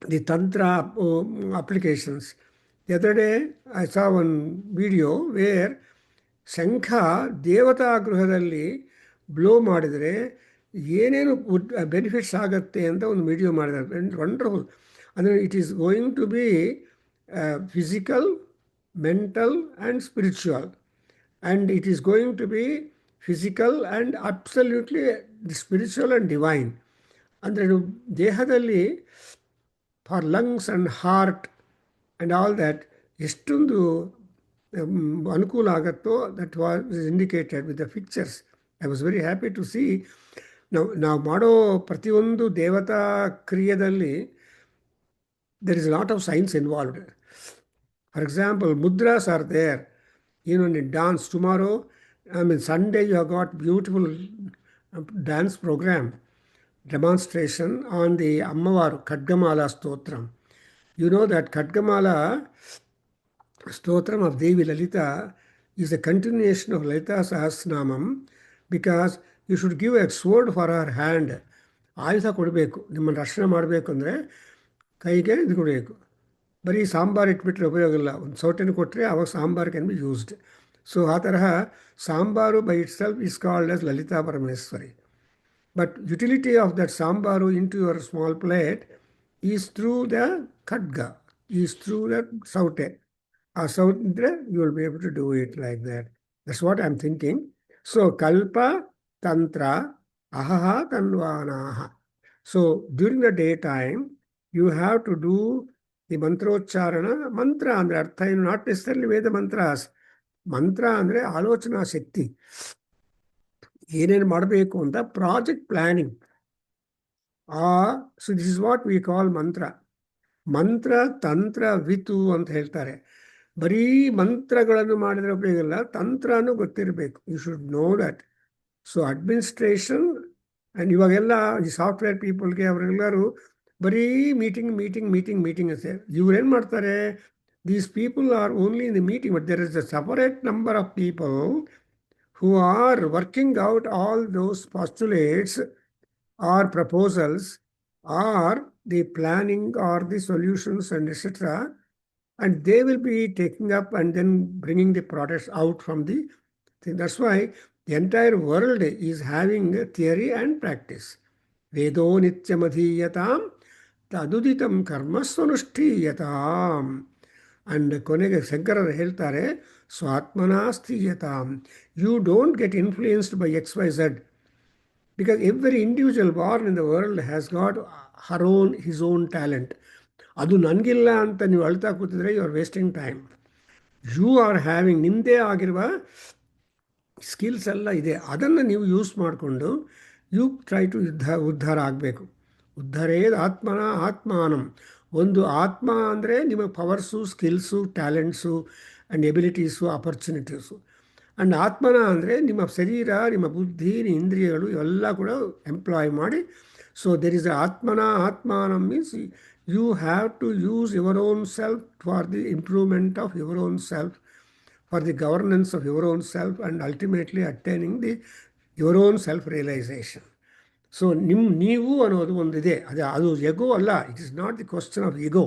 ದಿ ತಂತ್ರ applications. The other day I saw one video where ಶಂಖ ದೇವತಾ ಗೃಹದಲ್ಲಿ ಬ್ಲೋ ಮಾಡಿದರೆ ಏನೇನು ಬೆನಿಫಿಟ್ಸ್ ಆಗುತ್ತೆ ಅಂತ ಒಂದು ವಿಡಿಯೋ ಮಾಡಿದ್ದಾರೆ. ವಂಡರ್ಫುಲ್. ಅಂದರೆ it is going to be physical, mental and spiritual. And it is going to be physical and absolutely spiritual and divine. ಅಂದರೆ ದೇಹದಲ್ಲಿ for lungs and heart and all that ಎಷ್ಟೊಂದು ಅನುಕೂಲ ಆಗುತ್ತೋ that was indicated with the pictures. I was very happy to see. ನಾವು ಮಾಡೋ ಪ್ರತಿಯೊಂದು ದೇವತಾ ಕ್ರಿಯೆಯಲ್ಲಿ there is a lot of science involved. For example, mudras are there. In dance tomorrow, Sunday you have got beautiful dance program, demonstration on the Ammavaru Khadgamala Stotram. You know that Khadgamala Stotram of Devi Lalita is a continuation of Lalita Sahasranamam, because you should give a sword for her hand. ಆಯುಧ ಕೊಡಬೇಕು. ನಿಮ್ಮನ್ನು ರಕ್ಷಣೆ ಮಾಡಬೇಕು ಅಂದರೆ ಕೈಗೆ ಇದು ಕೊಡಬೇಕು. ಬರೀ ಸಾಂಬಾರು ಇಟ್ಬಿಟ್ರೆ ಉಪಯೋಗ ಇಲ್ಲ. ಒಂದು ಸೌಟನ್ನು ಕೊಟ್ಟರೆ ಅವಾಗ sambar can be used. So ಆ ತರಹ sambar by itself is called as Lalitha Parameshwari. But utility of that sambar in to your small plate is through the ಖಡ್ಗ, ಈಸ್ ಥ್ರೂ ದ ಸೌಟೆ. ಆ ಸೌಟ್ ಇದ್ದರೆ you will be able to do it like that. That's what I am thinking. So ಕಲ್ಪ ತಂತ್ರ ಅಹಹ ತನ್ವಾನಾಹ. So during the day time you have to do the ಮಂತ್ರೋಚ್ಚಾರಣ. ಮಂತ್ರ ಅಂದರೆ ಅರ್ಥ ಏನು? ನಾಟ್ ನೆಸೆಸರ್ಲಿ ವೇದ ಮಂತ್ರಾಸ್. ಮಂತ್ರ ಅಂದರೆ ಆಲೋಚನಾ ಶಕ್ತಿ. ಏನೇನು ಮಾಡಬೇಕು ಅಂತ project planning. So this is what we call ಮಂತ್ರ. ಮಂತ್ರ ತಂತ್ರ ವಿತು ಅಂತ ಹೇಳ್ತಾರೆ. ಬರೀ ಮಂತ್ರಗಳನ್ನು ಮಾಡಿದ್ರೆ ಉಪಯೋಗ ಇಲ್ಲ, ತಂತ್ರನೂ ಗೊತ್ತಿರಬೇಕು. You should know that. So administration and ಇವಾಗೆಲ್ಲ ಈ ಸಾಫ್ಟ್ವೇರ್ ಪೀಪಲ್ಗೆ ಅವರೆಲ್ಲರೂ ಬರೀ ಮೀಟಿಂಗ್ ಮೀಟಿಂಗ್ ಮೀಟಿಂಗ್ ಮೀಟಿಂಗ್ ಅಷ್ಟೇ. ಇವ್ರೇನು ಮಾಡ್ತಾರೆ, these people are only in the meeting, but there is a separate number of people who are working out all those postulates or proposals or the planning or the solutions and etc. And they will be taking up and then bringing the products out from the thing. That's why the entire world is having a theory and practice. Vedo nityamadhiyatam taduditam karma swanushthiyataam. And ಕೊನೆಗೆ ಶಂಕರರು ಹೇಳ್ತಾರೆ, ಸ್ವಾತ್ಮನಾ ಸ್ಥೀಯತಾಂ. You don't get influenced by X Y Z, because every individual born in the world has got his own talent. ಅದು ನನಗಿಲ್ಲ ಅಂತ ನೀವು ಅಳ್ತಾ ಕೂತಿದ್ರೆ you are wasting time. You are having ನಿಮ್ಮದೇ ಆಗಿರುವ ಸ್ಕಿಲ್ಸ್ ಎಲ್ಲ ಇದೆ, ಅದನ್ನು ನೀವು ಯೂಸ್ ಮಾಡಿಕೊಂಡು ಯು ಟ್ರೈ ಟು ಉದ್ಧಾರ ಆಗಬೇಕು. ಉದ್ಧಾರೇದ್ ಆತ್ಮನ ಆತ್ಮಾನಂ. ಒಂದು ಆತ್ಮ ಅಂದರೆ ನಿಮ್ಮ powers, skills, talents and ಎಬಿಲಿಟೀಸು, ಅಪರ್ಚುನಿಟೀಸು. And ಆತ್ಮನ ಅಂದರೆ ನಿಮ್ಮ ಶರೀರ, ನಿಮ್ಮ ಬುದ್ಧಿ, ನಿಮ್ಮ ಇಂದ್ರಿಯಗಳು ಇವೆಲ್ಲ ಕೂಡ ಎಂಪ್ಲಾಯ್ ಮಾಡಿ. ಸೊ ದೆರ್ ಇಸ್ ಆತ್ಮನ ಆತ್ಮಾನಂ means you have to use your own self for the improvement of your own self, for the governance of your own self and ultimately attaining your own self-realization. So ನೀವು ಅನ್ನೋದು ಒಂದಿದೆ, ಅದು ego ಅಲ್ಲ. It is not the question of ego.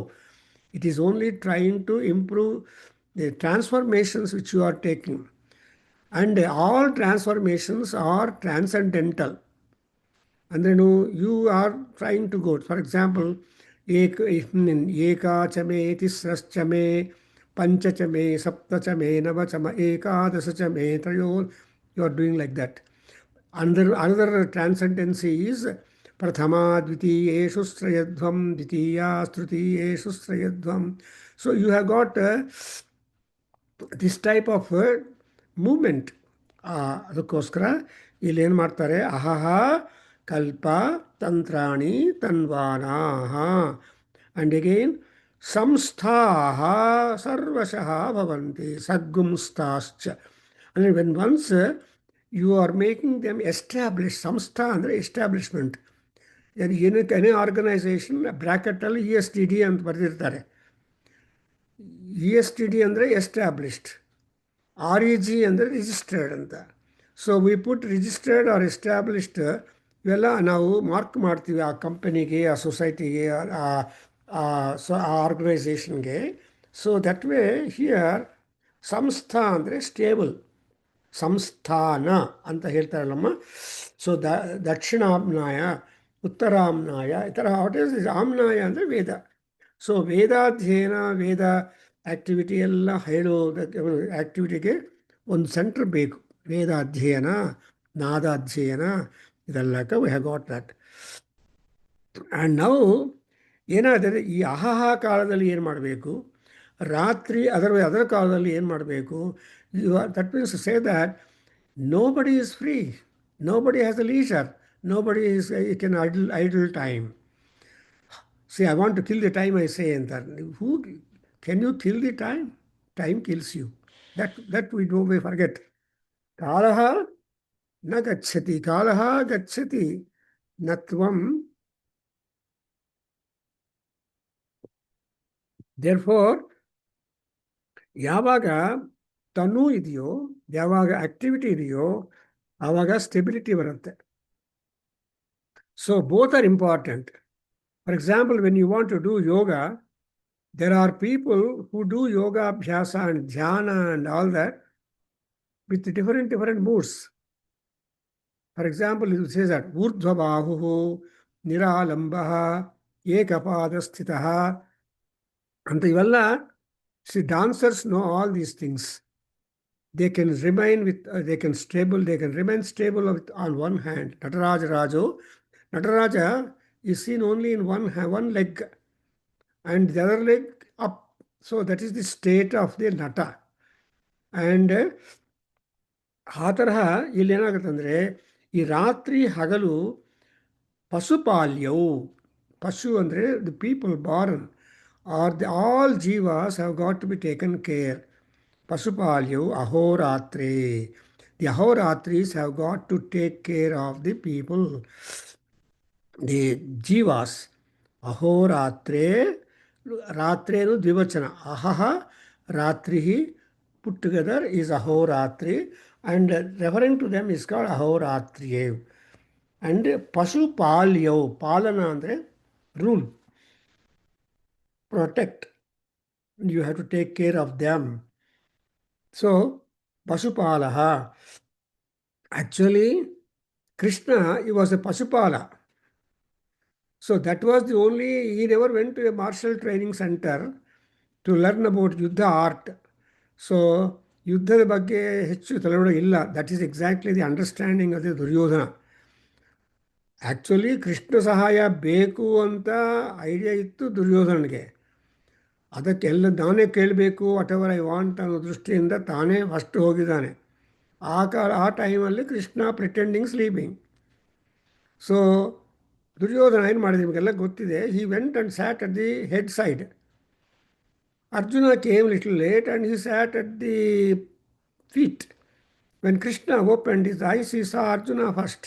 It is only trying to improve the transformations which you are taking. And all transformations are transcendental. ಅಂದ್ರೇನು, you are trying to go. For example, ಏಕಾಚಮೆ ತಿಸ್ರಶ್ಚಮೆ ಪಂಚಚಮೆ ಸಪ್ತಚಮೆ ನವಚಮ ಏಕಾದಶಚಮೆ ತ್ರಯೋ. You are doing like that. Another transcendency is prathama dvitiyeshu strayadvam dvitiya trutiyeshu strayadvam. So you have got this type of movement. ಅದಕ್ಕೋಸ್ಕರ ಇಲ್ಲಿ ಏನು ಮಾಡ್ತಾರೆ, ಅಹಹ ಕಲ್ಪ ತಂತ್ರಾಣಿ ತನ್ವಾನಾಹ. ಆ್ಯಂಡ್ ಅಗೇನ್ ಸಂಸ್ಥಾಹ ಸರ್ವಶಃ ಭವಂತಿ ಸದ್ಗುಂಸ್ತಾಶ್ಚ. ಅಂದರೆ when once you are making them established. ಸಂಸ್ಥಾ ಅಂದರೆ establishment. ಏನಕ್ಕೆ any organisation ಬ್ರ್ಯಾಕೆಟಲ್ಲಿ ESTD ಅಂತ ಬರೆದಿರ್ತಾರೆ. ESTD ಅಂದರೆ ಎಸ್ಟಾಬ್ಲಿಷ್ಡ್, REG ಅಂದರೆ ರಿಜಿಸ್ಟರ್ಡ್ ಅಂತ. So we put registered or established, ಇವೆಲ್ಲ ನಾವು ಮಾರ್ಕ್ ಮಾಡ್ತೀವಿ ಆ ಕಂಪನಿಗೆ, ಆ ಸೊಸೈಟಿಗೆ, ಆ ಆರ್ಗನೈಸೇಷನ್ಗೆ. ಸೊ ದಟ್ ವೇ ಹಿಯರ್ ಸಂಸ್ಥಾ ಅಂದರೆ ಸ್ಟೇಬಲ್, ಸಂಸ್ಥಾನ ಅಂತ ಹೇಳ್ತಾರಲ್ಲಮ್ಮ. ಸೊ ದಕ್ಷಿಣಾಮ್ನಾಯ, ಉತ್ತರಾಮ್ನಾಯ, ಈ ಥರ ವಾಟ್ ಈಸ್ ಆಮ್ನಾಯ ಅಂದರೆ ವೇದ. ಸೊ ವೇದಾಧ್ಯಯನ, ವೇದ ಆ್ಯಕ್ಟಿವಿಟಿ ಎಲ್ಲ ಹೇಳೋದಕ್ಕೆ ಆ್ಯಕ್ಟಿವಿಟಿಗೆ ಒಂದು ಸೆಂಟ್ರ್ ಬೇಕು. ವೇದಾಧ್ಯಯನ, ನಾದಾಧ್ಯಯನ, ಇದೆಲ್ಲಕ್ಕೆ we have got that. And ನಾವು ಏನಾದರೆ ಈ ಅಹಹ ಕಾಲದಲ್ಲಿ ಏನು ಮಾಡಬೇಕು, ರಾತ್ರಿ ಅದರ ಕಾಲದಲ್ಲಿ ಏನು ಮಾಡಬೇಕು. That means to say that nobody is free, nobody has a leisure, nobody is you can idle time. See, I want to kill the time, I say, and that who can you kill the time? Time kills you. That we forget. Kalaha na gacchati, kalaha gacchati natvam. Therefore, ಯಾವಾಗ ತನು ಇದೆಯೋ, ಯಾವಾಗ activity ಇದೆಯೋ, ಆವಾಗ stability ಬರುತ್ತೆ. So both are important. For example, when you want to do yoga, there are people who do yoga abhyasa and dhyana and all that with different moods. For example, it says that urdhva bahuhu niralambaha ekapadasthitaha anta ivella. See, dancers know all these things. They can remain remain stable on one hand. Nataraja is seen only in one leg and the other leg up. So that is the state of the nata. And ಆ ತರಹ ಇಲ್ಲಿ ಏನಾಗುತ್ತೆ ಅಂದರೆ, ಈ ರಾತ್ರಿ ಹಗಲು ಪಶುಪಾಲ್ಯವು. ಪಶು ಅಂದರೆ the people Born all jivas have got to be taken care. Pasupalyu ahoratre. The ahoratris have got to take care of the people, the jivas. Ahoratre, ratrenu dvivachana. Ahaha, ratrihi, put together is ahoratri, and referring to them is called ahoratriyev. And pasupalyav, palana andre rule, protect. You have to take care of them. So pasupalaha, actually Krishna, he was a pasupala. So that was the only, he never went to a martial training center to learn about Yuddha art. So ಯುದ್ಧದ ಬಗ್ಗೆ ಹೆಚ್ಚು ತಲೆನೋಡ ಇಲ್ಲ. That is exactly the understanding of the Duryodhana. Actually Krishna ಸಹಾಯ ಬೇಕು ಅಂತ idea ಇತ್ತು ದುರ್ಯೋಧನಿಗೆ. ಅದಕ್ಕೆಲ್ಲ ನಾನೇ ಕೇಳಬೇಕು ವಾಟ್ ಎವರ್ ಐ ವಾಂಟ್ ಅನ್ನೋ ದೃಷ್ಟಿಯಿಂದ ತಾನೇ ಫಸ್ಟ್ ಹೋಗಿದ್ದಾನೆ. ಆ ಟೈಮಲ್ಲಿ Krishna pretending sleeping. So Duryodhana ಏನು ಮಾಡಿದೆ ನಿಮಗೆಲ್ಲ ಗೊತ್ತಿದೆ. He went and sat at the head side. Arjuna came a little late and he sat at the feet. When Krishna opened his eyes, he saw Arjuna first.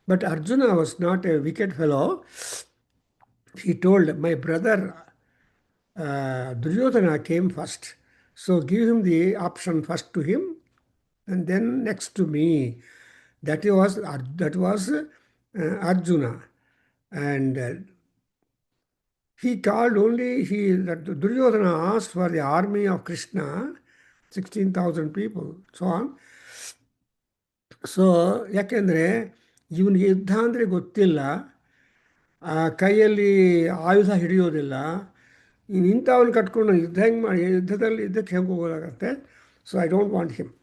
But Arjuna was not a wicked fellow. He told, my brother Duryodhana came first. So give him the option first to him and then next to me. That was Arjuna. And he called only, Duryodhana asked for the army of Krishna, 16,000 people, so on. So ಯಾಕೆಂದರೆ ಇವನಿಗೆ ಯುದ್ಧ ಅಂದರೆ ಗೊತ್ತಿಲ್ಲ, ಕೈಯಲ್ಲಿ ಆಯುಧ ಹಿಡಿಯೋದಿಲ್ಲ. ಇಂಥವನ್ನ ಕಟ್ಕೊಂಡು ಯುದ್ಧಕ್ಕೆ ಹೆಂಗೆ ಹೋಗೋದಾಗತ್ತೆ. So I don't want him.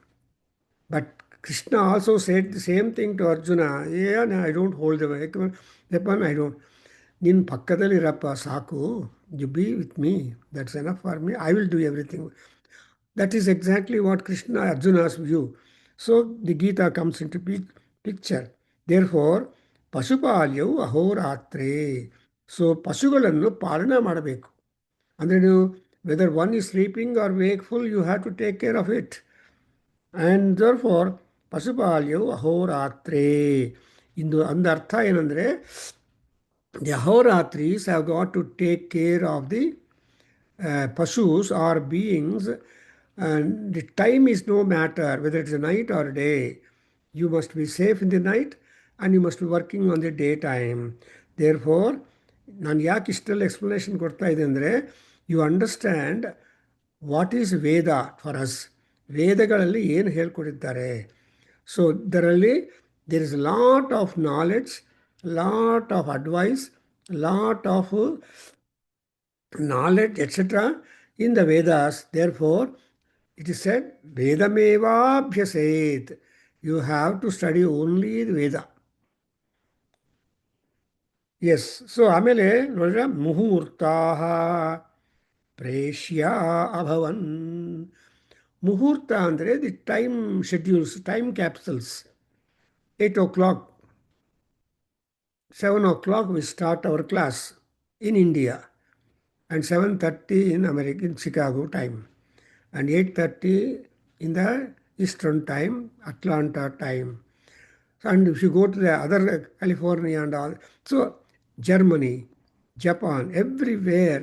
But Krishna also said the same thing to Arjuna. I don't hold the weapon, I don't. ನಿನ್ನ ಪಕ್ಕದಲ್ಲಿರಪ್ಪ ಸಾಕು, you be with me, that's enough for me, I will do everything. That is exactly what Krishna Arjuna's view. So the Gita comes in to picture. Therefore ಪಶುಪಾಲ್ಯವು ಅಹೋರಾತ್ರೆ. ಸೊ ಪಶುಗಳನ್ನು ಪಾಲನೆ ಮಾಡಬೇಕು. ಅಂದರೆ ನೀವು whether one is sleeping R wakeful, you have to take care of it. And therefore ಪಶುಪಾಲ್ಯವು ಅಹೋರಾತ್ರೆ. ಇಂದು ಅಂದ ಅರ್ಥ ಏನಂದರೆ, the ahoratris have got to take care of the pashus or beings, and the time is no matter whether it's a night or a day. You must be safe in the night and you must be working on the daytime. Therefore, ನಾನು ಯಾಕೆ ಇಷ್ಟೆಲ್ಲ explanation ಕೊಡ್ತಾ ಇದೆ ಅಂದರೆ, you understand what is Veda for us. ವೇದಗಳಲ್ಲಿ ಏನು ಹೇಳ್ಕೊಟ್ಟಿದ್ದಾರೆ. So ಇದರಲ್ಲಿ there is lot of knowledge, lot of advice, lot of knowledge, etc. in the Vedas. Therefore, it is said, Vedameva abhyaset. You have to study only the Veda. Yes. So, ಆಮೇಲೆ ನೋಡಿದ್ರೆ ಮುಹೂರ್ತಾಹ ಪ್ರೇಷ್ಯ ಅಭವನ್. ಮುಹೂರ್ತ ಅಂದರೆ the time schedules, time capsules. 8 o'clock, 7 o'clock we start our class in India, and 7:30 in America, in Chicago time, and 8:30 in the Eastern time, Atlanta time. And if you go to the other California and all, so Germany, Japan, everywhere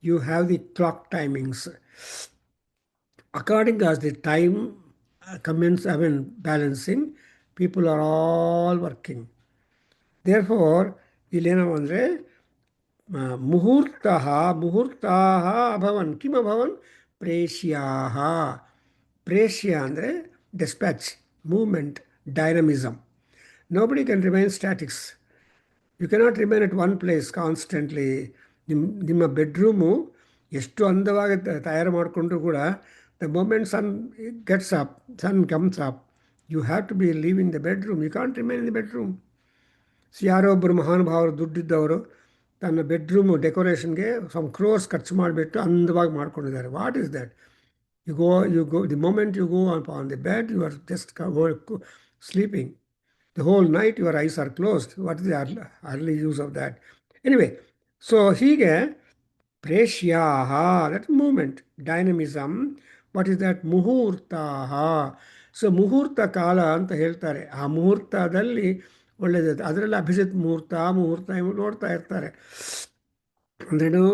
you have the clock timings. According as the time balancing, people are all working. Therefore ಇಲ್ಲೇನವ ಅಂದರೆ ಮುಹೂರ್ತಃ ಅಭವನ್. ಕಿಮ್ ಅಭವನ್? ಪ್ರೇಷ್ಯಾಹ. ಪ್ರೇಷ್ಯ ಅಂದರೆ dispatch, movement, dynamism. Nobody can remain statics. You cannot remain at one place constantly. ನಿಮ್ಮ ಬೆಡ್ರೂಮು ಎಷ್ಟು ಅಂದವಾಗಿ ತಯಾರು ಮಾಡಿಕೊಂಡ್ರೂ ಕೂಡ, the moment sun gets up, sun comes up, you have to be leave in the bedroom. You can't remain in the bedroom. ಯಾರೋ ಒಬ್ಬರು ಮಹಾನುಭಾವರು ದುಡ್ಡಿದ್ದವರು ತನ್ನ ಬೆಡ್ರೂಮು ಡೆಕೋರೇಷನ್ಗೆ ಸಮ್ ಕ್ರೋರ್ಸ್ ಖರ್ಚು ಮಾಡಿಬಿಟ್ಟು ಅಂದವಾಗಿ ಮಾಡ್ಕೊಂಡಿದ್ದಾರೆ. What is that? You go the moment you go on the bed, you are just sleeping. The whole night your eyes are closed. What is the early use of that? Anyway, so ಹೀಗೆ ಪ್ರೇಷ್ಯಾಹ, that moment, dynamism. What is that? ಮುಹೂರ್ತಾಹ. So ಮುಹೂರ್ತ ಕಾಲ ಅಂತ ಹೇಳ್ತಾರೆ. ಆ ಮುಹೂರ್ತದಲ್ಲಿ ಒಳ್ಳೆಯದು. ಅದರಲ್ಲಿ ಅಭಿಜಿತ್ ಮುಹೂರ್ತ, ಮುಹೂರ್ತ ಇವು ನೋಡ್ತಾ ಇರ್ತಾರೆ. ಅಂದ್ರೇನು?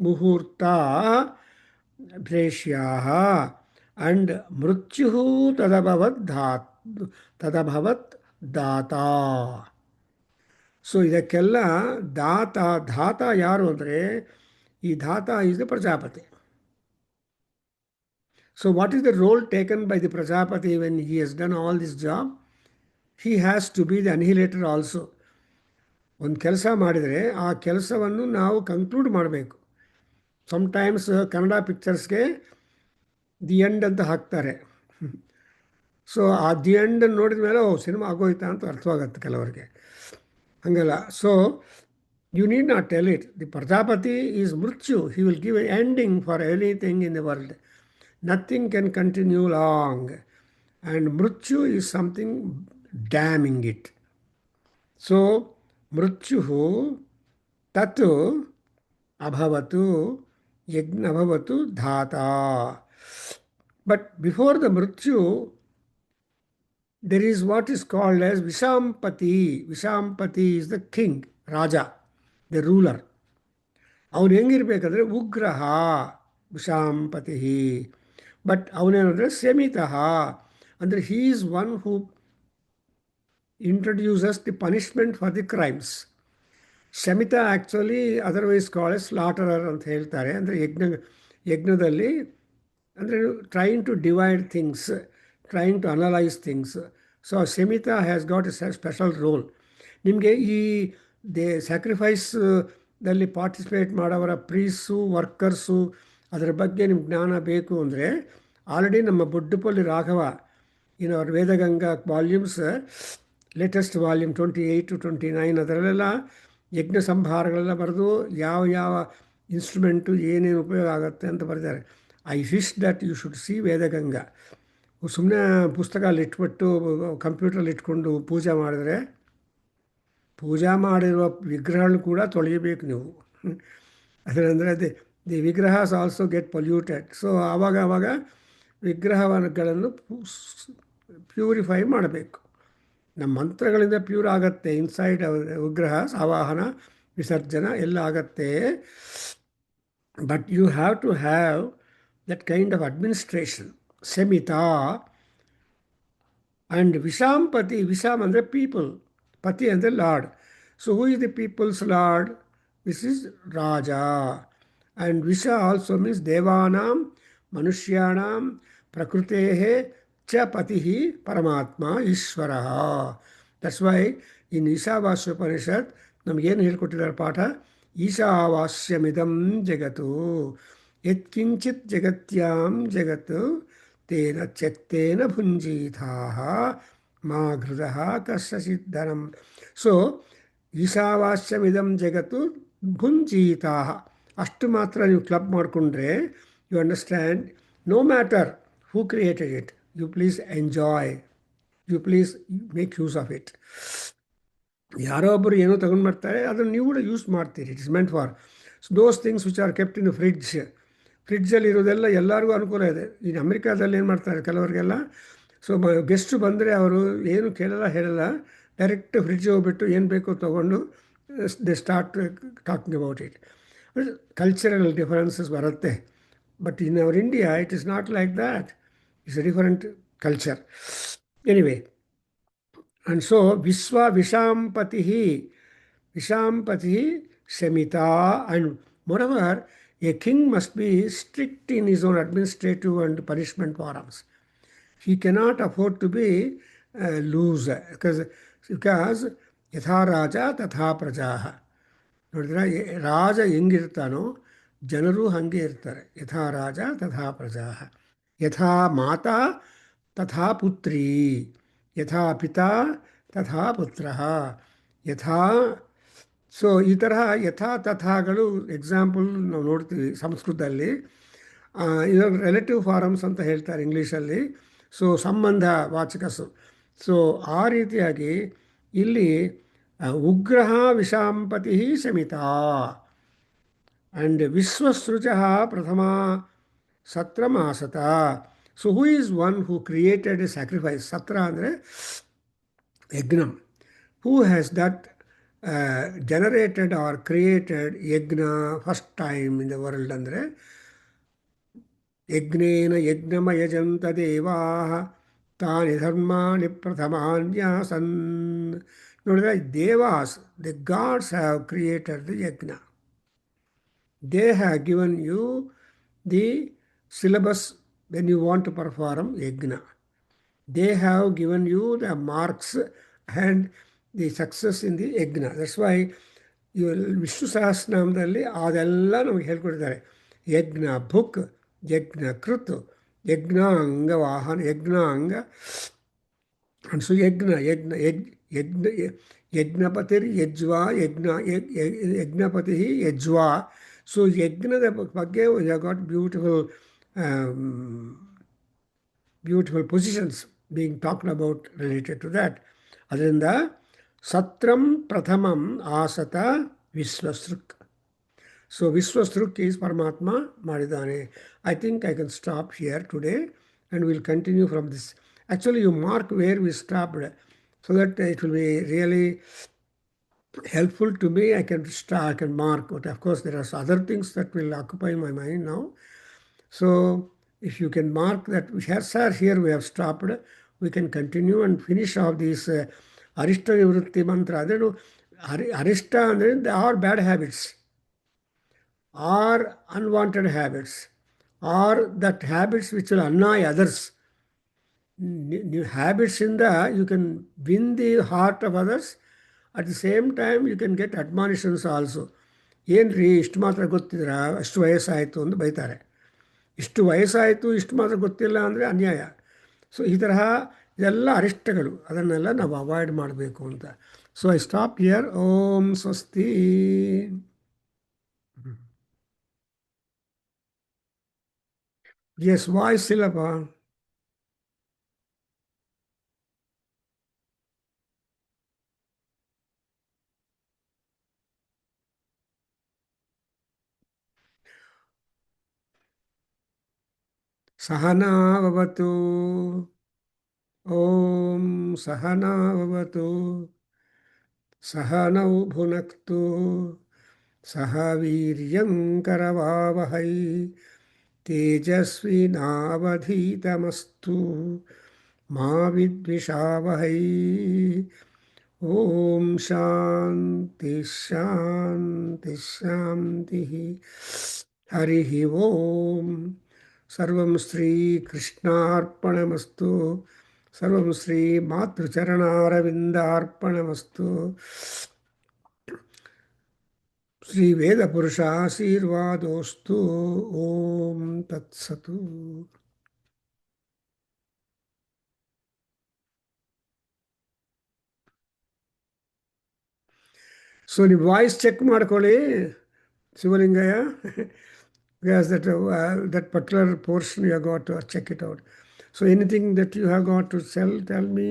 ಮುಹೂರ್ತ ಪ್ರೇಷ್ಯಾಹ ಅಂಡ್ ಮೃತ್ಯು ತದಭವತ್ ದಾತ. ಸೊ ಇದಕ್ಕೆಲ್ಲ ಧಾತ ಯಾರು ಅಂದರೆ, ಈ Dhata is the Prajapati. So what is the role taken by the Prajapati when he has done all this job? He has to be the annihilator also. ಒಂದು ಕೆಲಸ ಮಾಡಿದರೆ ಆ ಕೆಲಸವನ್ನು ನಾವು ಕನ್ಕ್ಲೂಡ್ ಮಾಡಬೇಕು. ಸಮ್ಟೈಮ್ಸ್ ಕನ್ನಡ ಪಿಕ್ಚರ್ಸ್ಗೆ ದಿ ಎಂಡ್ ಅಂತ ಹಾಕ್ತಾರೆ. ಸೊ ಆ ದಿ ಎಂಡ್ ನೋಡಿದ ಮೇಲೆ ಓ ಸಿನಿಮಾ ಆಗೋಯ್ತಾ ಅಂತ ಅರ್ಥವಾಗತ್ತೆ ಕೆಲವರಿಗೆ. ಹಂಗಲ್ಲ. So you need not tell it. The Prajapati is Mrityu. He will give an ending for anything in the world. Nothing can continue long. And Mrityu is something damning it. So, Mrityuhu tatu abhavatu yajna abhavatu dhata. But before the Mrityu, there is what is called as Vishampati. Vishampati is the king, Raja, the ruler. ಅವನು ಹೆಂಗಿರ್ಬೇಕಂದ್ರೆ ಉಗ್ರಹ ವಿಷಾಂಪತಿ. But ಅವನೇನಂದರೆ ಶಮಿತಃ, ಅಂದರೆ he is one who introduces the punishment for the crimes. ಶಮಿತ actually otherwise called slaughterer ಅಂತ ಹೇಳ್ತಾರೆ. ಅಂದರೆ ಯಜ್ಞದಲ್ಲಿ ಅಂದರೆ trying to divide things, trying to analyse things. So ಶಮಿತ has got a special role. ನಿಮಗೆ ಈ ಸ್ಯಾಕ್ರಿಫೈಸ್ದಲ್ಲಿ ಪಾರ್ಟಿಸಿಪೇಟ್ ಮಾಡೋವರ ಪ್ರೀಸು, ವರ್ಕರ್ಸು, ಅದರ ಬಗ್ಗೆ ನಿಮ್ಗೆ ಜ್ಞಾನ ಬೇಕು ಅಂದರೆ ಆಲ್ರೆಡಿ ನಮ್ಮ Buddupalli Raghava in our Vedaganga volumes, latest volume 28 to 29, ಅದರಲ್ಲೆಲ್ಲ ಯಜ್ಞ ಸಂಭಾರಗಳೆಲ್ಲ ಬರೆದು ಯಾವ ಯಾವ ಇನ್ಸ್ಟ್ರೂಮೆಂಟು ಏನೇನು ಉಪಯೋಗ ಆಗುತ್ತೆ ಅಂತ ಬರೆದಿದ್ದಾರೆ. I wish that you should see Vedaganga. ಸುಮ್ಮನೆ ಪುಸ್ತಕಲ್ಲಿ ಇಟ್ಬಿಟ್ಟು ಕಂಪ್ಯೂಟ್ರಲ್ಲಿ ಇಟ್ಕೊಂಡು ಪೂಜೆ ಮಾಡಿದ್ರೆ, ಪೂಜಾ ಮಾಡಿರುವ ವಿಗ್ರಹಗಳು ಕೂಡ ತೊಳೆಯಬೇಕು ನೀವು. ಅದರಂದರೆ ದಿ ವಿಗ್ರಹಸ್ ಆಲ್ಸೋ ಗೆಟ್ ಪೊಲ್ಯೂಟೆಡ್. ಸೊ ಆವಾಗ ವಿಗ್ರಹಗಳನ್ನು ಪ್ಯೂರಿಫೈ ಮಾಡಬೇಕು. ನಮ್ಮ ಮಂತ್ರಗಳಿಂದ ಪ್ಯೂರ್ ಆಗತ್ತೆ. ಇನ್ಸೈಡ್ ವಿಗ್ರಹ ಆವಾಹನ ವಿಸರ್ಜನ ಎಲ್ಲ ಆಗತ್ತೆ. But you have to have that kind of administration. ಶಮಿತಾ ಆ್ಯಂಡ್ ವಿಷಾಂಪತಿ. ವಿಷಾಮ್ ಅಂದರೆ ಪೀಪಲ್, ಪತಿ ಅಂದರೆ lord. So who is the people's lord? This is ರಾಜ. ಆ್ಯಂಡ್ ವಿಷ ಆಲ್ಸೋ ಮೀನ್ಸ್ ದೇವಾನಾಂ, ಮನುಷ್ಯಾಣಾಂ, ಪ್ರಕೃತೇ ಚ ಪತಿ ಪರಮಾತ್ಮ ಈಶ್ವರ. ದಟ್ಸ್ ವೈ ಇನ್ ಈಶಾವಾಸ್ಯೋಪನಿಷತ್ ನಮಗೇನು ಹೇಳ್ಕೊಟ್ಟಿದ್ದಾರೆ ಪಾಠ? ಈಶಾವಾಸ್ಯಮಿದಂ ಜಗತ್ತು ಯತ್ಕಿಂಚಿತ್ ಜಗತ್ಯಾಂ ಜಗತ್ತು ತೇನ ತ್ಯಕ್ತೇನ ಭುಂಜೀತಾಃ ಮಾ ಘೃತಃ ಕಸ್ಯಚಿದ್ದನಂ. ಸೊ ಈಶಾವಾಸ್ಯಮಿದಂ ಜಗತ್ತು ಭುಂಜೀತಾಃ ಅಷ್ಟು ಮಾತ್ರ ನೀವು ಕ್ಲಬ್ ಮಾಡಿಕೊಂಡ್ರೆ you understand. No matter who created it, you please enjoy, you please make use of it. ಯಾರೋ ಒಬ್ಬರು ಏನೋ ತಗೊಂಡು ಬರ್ತಾರೆ, ಅದನ್ನು ನೀವು ಕೂಡ ಯೂಸ್ ಮಾಡ್ತೀರಿ. It is meant for those things which are kept in fridge. ಫ್ರಿಡ್ಜಲ್ಲಿ ಇರೋದೆಲ್ಲ ಎಲ್ಲರಿಗೂ ಅನುಕೂಲ ಇದೆ. ಈಗ ಅಮೆರಿಕಾದಲ್ಲಿ ಏನು ಮಾಡ್ತಾರೆ ಕೆಲವರಿಗೆಲ್ಲ, ಸೊ ಗೆಸ್ಟು ಬಂದರೆ ಅವರು ಏನು ಕೇಳಲ್ಲ ಹೇಳಲ್ಲ, ಡೈರೆಕ್ಟ್ ಫ್ರಿಡ್ಜ್ ಹೋಗ್ಬಿಟ್ಟು ಏನು ಬೇಕೋ ತೊಗೊಂಡು they start talking about it. Cultural differences ಬರುತ್ತೆ. But in our India it is not like that. It's a different culture. Anyway, and so Vishampati Shamita. And moreover, a king must be strict in his own administrative and punishment forms. He cannot afford to be loose, because yatha raja tatha prajaha. ನೋಡಿದ್ರೆ ರಾಜ ಹೆಂಗಿರ್ತಾನೋ ಜನರು ಹಾಗೆ ಇರ್ತಾರೆ. ಯಥಾ ರಾಜ ತಥಾ ಪ್ರಜಾ, ಯಥಾ ಮಾತಾ ತಥಾ ಪುತ್ರಿ, ಯಥಾ ಪಿತಾ ತಥಾ ಪುತ್ರ, ಯಥಾ. ಸೊ ಈ ತರಹ ಯಥಾ ತಥಾಗಳು ಎಕ್ಸಾಂಪಲ್ ನಾವು ನೋಡ್ತೀವಿ ಸಂಸ್ಕೃತದಲ್ಲಿ. ಇವಾಗ ರಿಲೇಟಿವ್ ಫಾರಮ್ಸ್ ಅಂತ ಹೇಳ್ತಾರೆ ಇಂಗ್ಲೀಷಲ್ಲಿ. ಸೊ ಸಂಬಂಧ ವಾಚಕಸು. ಸೊ ಆ ರೀತಿಯಾಗಿ ಇಲ್ಲಿ ಉಗ್ರಹ ವಿಷಾಂಪತಿ Shamita. And Vishwasrujaha Prathama Satram Asata. So who is one who created a sacrifice? Satra andre Yagnam. Who has that generated or created Yagna first time in the world andre Yagnena Yagnama Yajanta Devaha Tani Dharmani Prathamanyasan. Notice Devas, the gods have created the Yagna. They have given you the syllabus when you want to perform yajna. They have given you the marks and the success in the yajna. That's why Vishnu ಸಹಸ್ರನಾಮದಲ್ಲಿ ಅದೆಲ್ಲ ನಮಗೆ ಹೇಳ್ಕೊಡ್ತಾರೆ. ಯಜ್ಞ ಭುಕ್, ಯಜ್ಞ ಕೃತ್, ಯಜ್ಞಾಂಗ ವಾಹನ, ಯಜ್ಞಾಂಗ and so ಯಜ್ಞಪತಿರ್ ಯಜ್ವಾ ಯಜ್ಞಪತಿ ಯಜ್ವಾ. So ಯಜ್ಞದ ಬಗ್ಗೆ we have got beautiful positions being talked about related to that. ಅದರಿಂದ ಸತ್ರಂ ಪ್ರಥಮಂ ಆಸತ ವಿಶ್ವಸೃಕ್. So Vishwasruk is Paramatma Maridane. I think I can stop here today and we'll continue from this. Actually, you mark where we stopped so that it will be really helpful to me. I can start, I can mark. But of course, there are other things that will occupy my mind now. So if you can mark that, sir, here we have stopped. We can continue and finish off these Arishta Nivrutti Mantra. Arishta, they are bad habits, or unwanted habits, or that habits which will annoy others. New habits in the, you can win the heart of others. At the same time, you can get admonitions also. ಏನ್ರಿ ಇಷ್ಟು ಮಾತ್ರ ಗೊತ್ತಿದ್ರ, ಅಷ್ಟು ವಯಸ್ಸಾಯಿತು ಅಂತ ಬೈತಾರೆ. ಇಷ್ಟು ವಯಸ್ಸಾಯಿತು ಇಷ್ಟು ಮಾತ್ರ ಗೊತ್ತಿಲ್ಲ ಅಂದರೆ ಅನ್ಯಾಯ. ಸೊ ಈ ತರಹ ಇದೆಲ್ಲ ಅರಿಷ್ಟಗಳು, ಅದನ್ನೆಲ್ಲ ನಾವು ಅವಾಯ್ಡ್ ಮಾಡಬೇಕು ಅಂತ. So I stop here. ಓಂ ಸ್ವಸ್ತಿ. ಎಸ್, ವಾಯ್ಸ್ ಇಲ್ಲಪ್ಪ. ಸಹನಾ ಭವತು. ಓಂ ಸಹನಾ ಭವತು. ಸಹನೌ ಭುನಕ್ತು. ಸಹ ವೀರ್ಯಂ ಕರವಾವಹೈ. ತೇಜಸ್ವಿನಾವಧೀತಮಸ್ತು ಮಾ ವಿದ್ವಿಷಾವಹೈ. ಓಂ ಶಾಂತಿ ಶಾಂತಿ ಶಾಂತಿ. ಹರಿ ಓಂ. ಸರ್ವಂ ಶ್ರೀಕೃಷ್ಣಾರ್ಪಣಮಸ್ತು. ಸರ್ವಂ ಶ್ರೀ ಮಾತೃಚರಣಾರವಿಂದಾರ್ಪಣಮಸ್ತು. ಶ್ರೀ ವೇದಪುರುಷಾಶೀರ್ವಾದೋಸ್ತು. ಓಂ ತತ್ಸತು. ಸೊ ನೀವು ವಾಯ್ಸ್ ಚೆಕ್ ಮಾಡ್ಕೊಳ್ಳಿ Shivalingaiah. Because that particular portion you have got to check it out. So anything that you have got to tell me.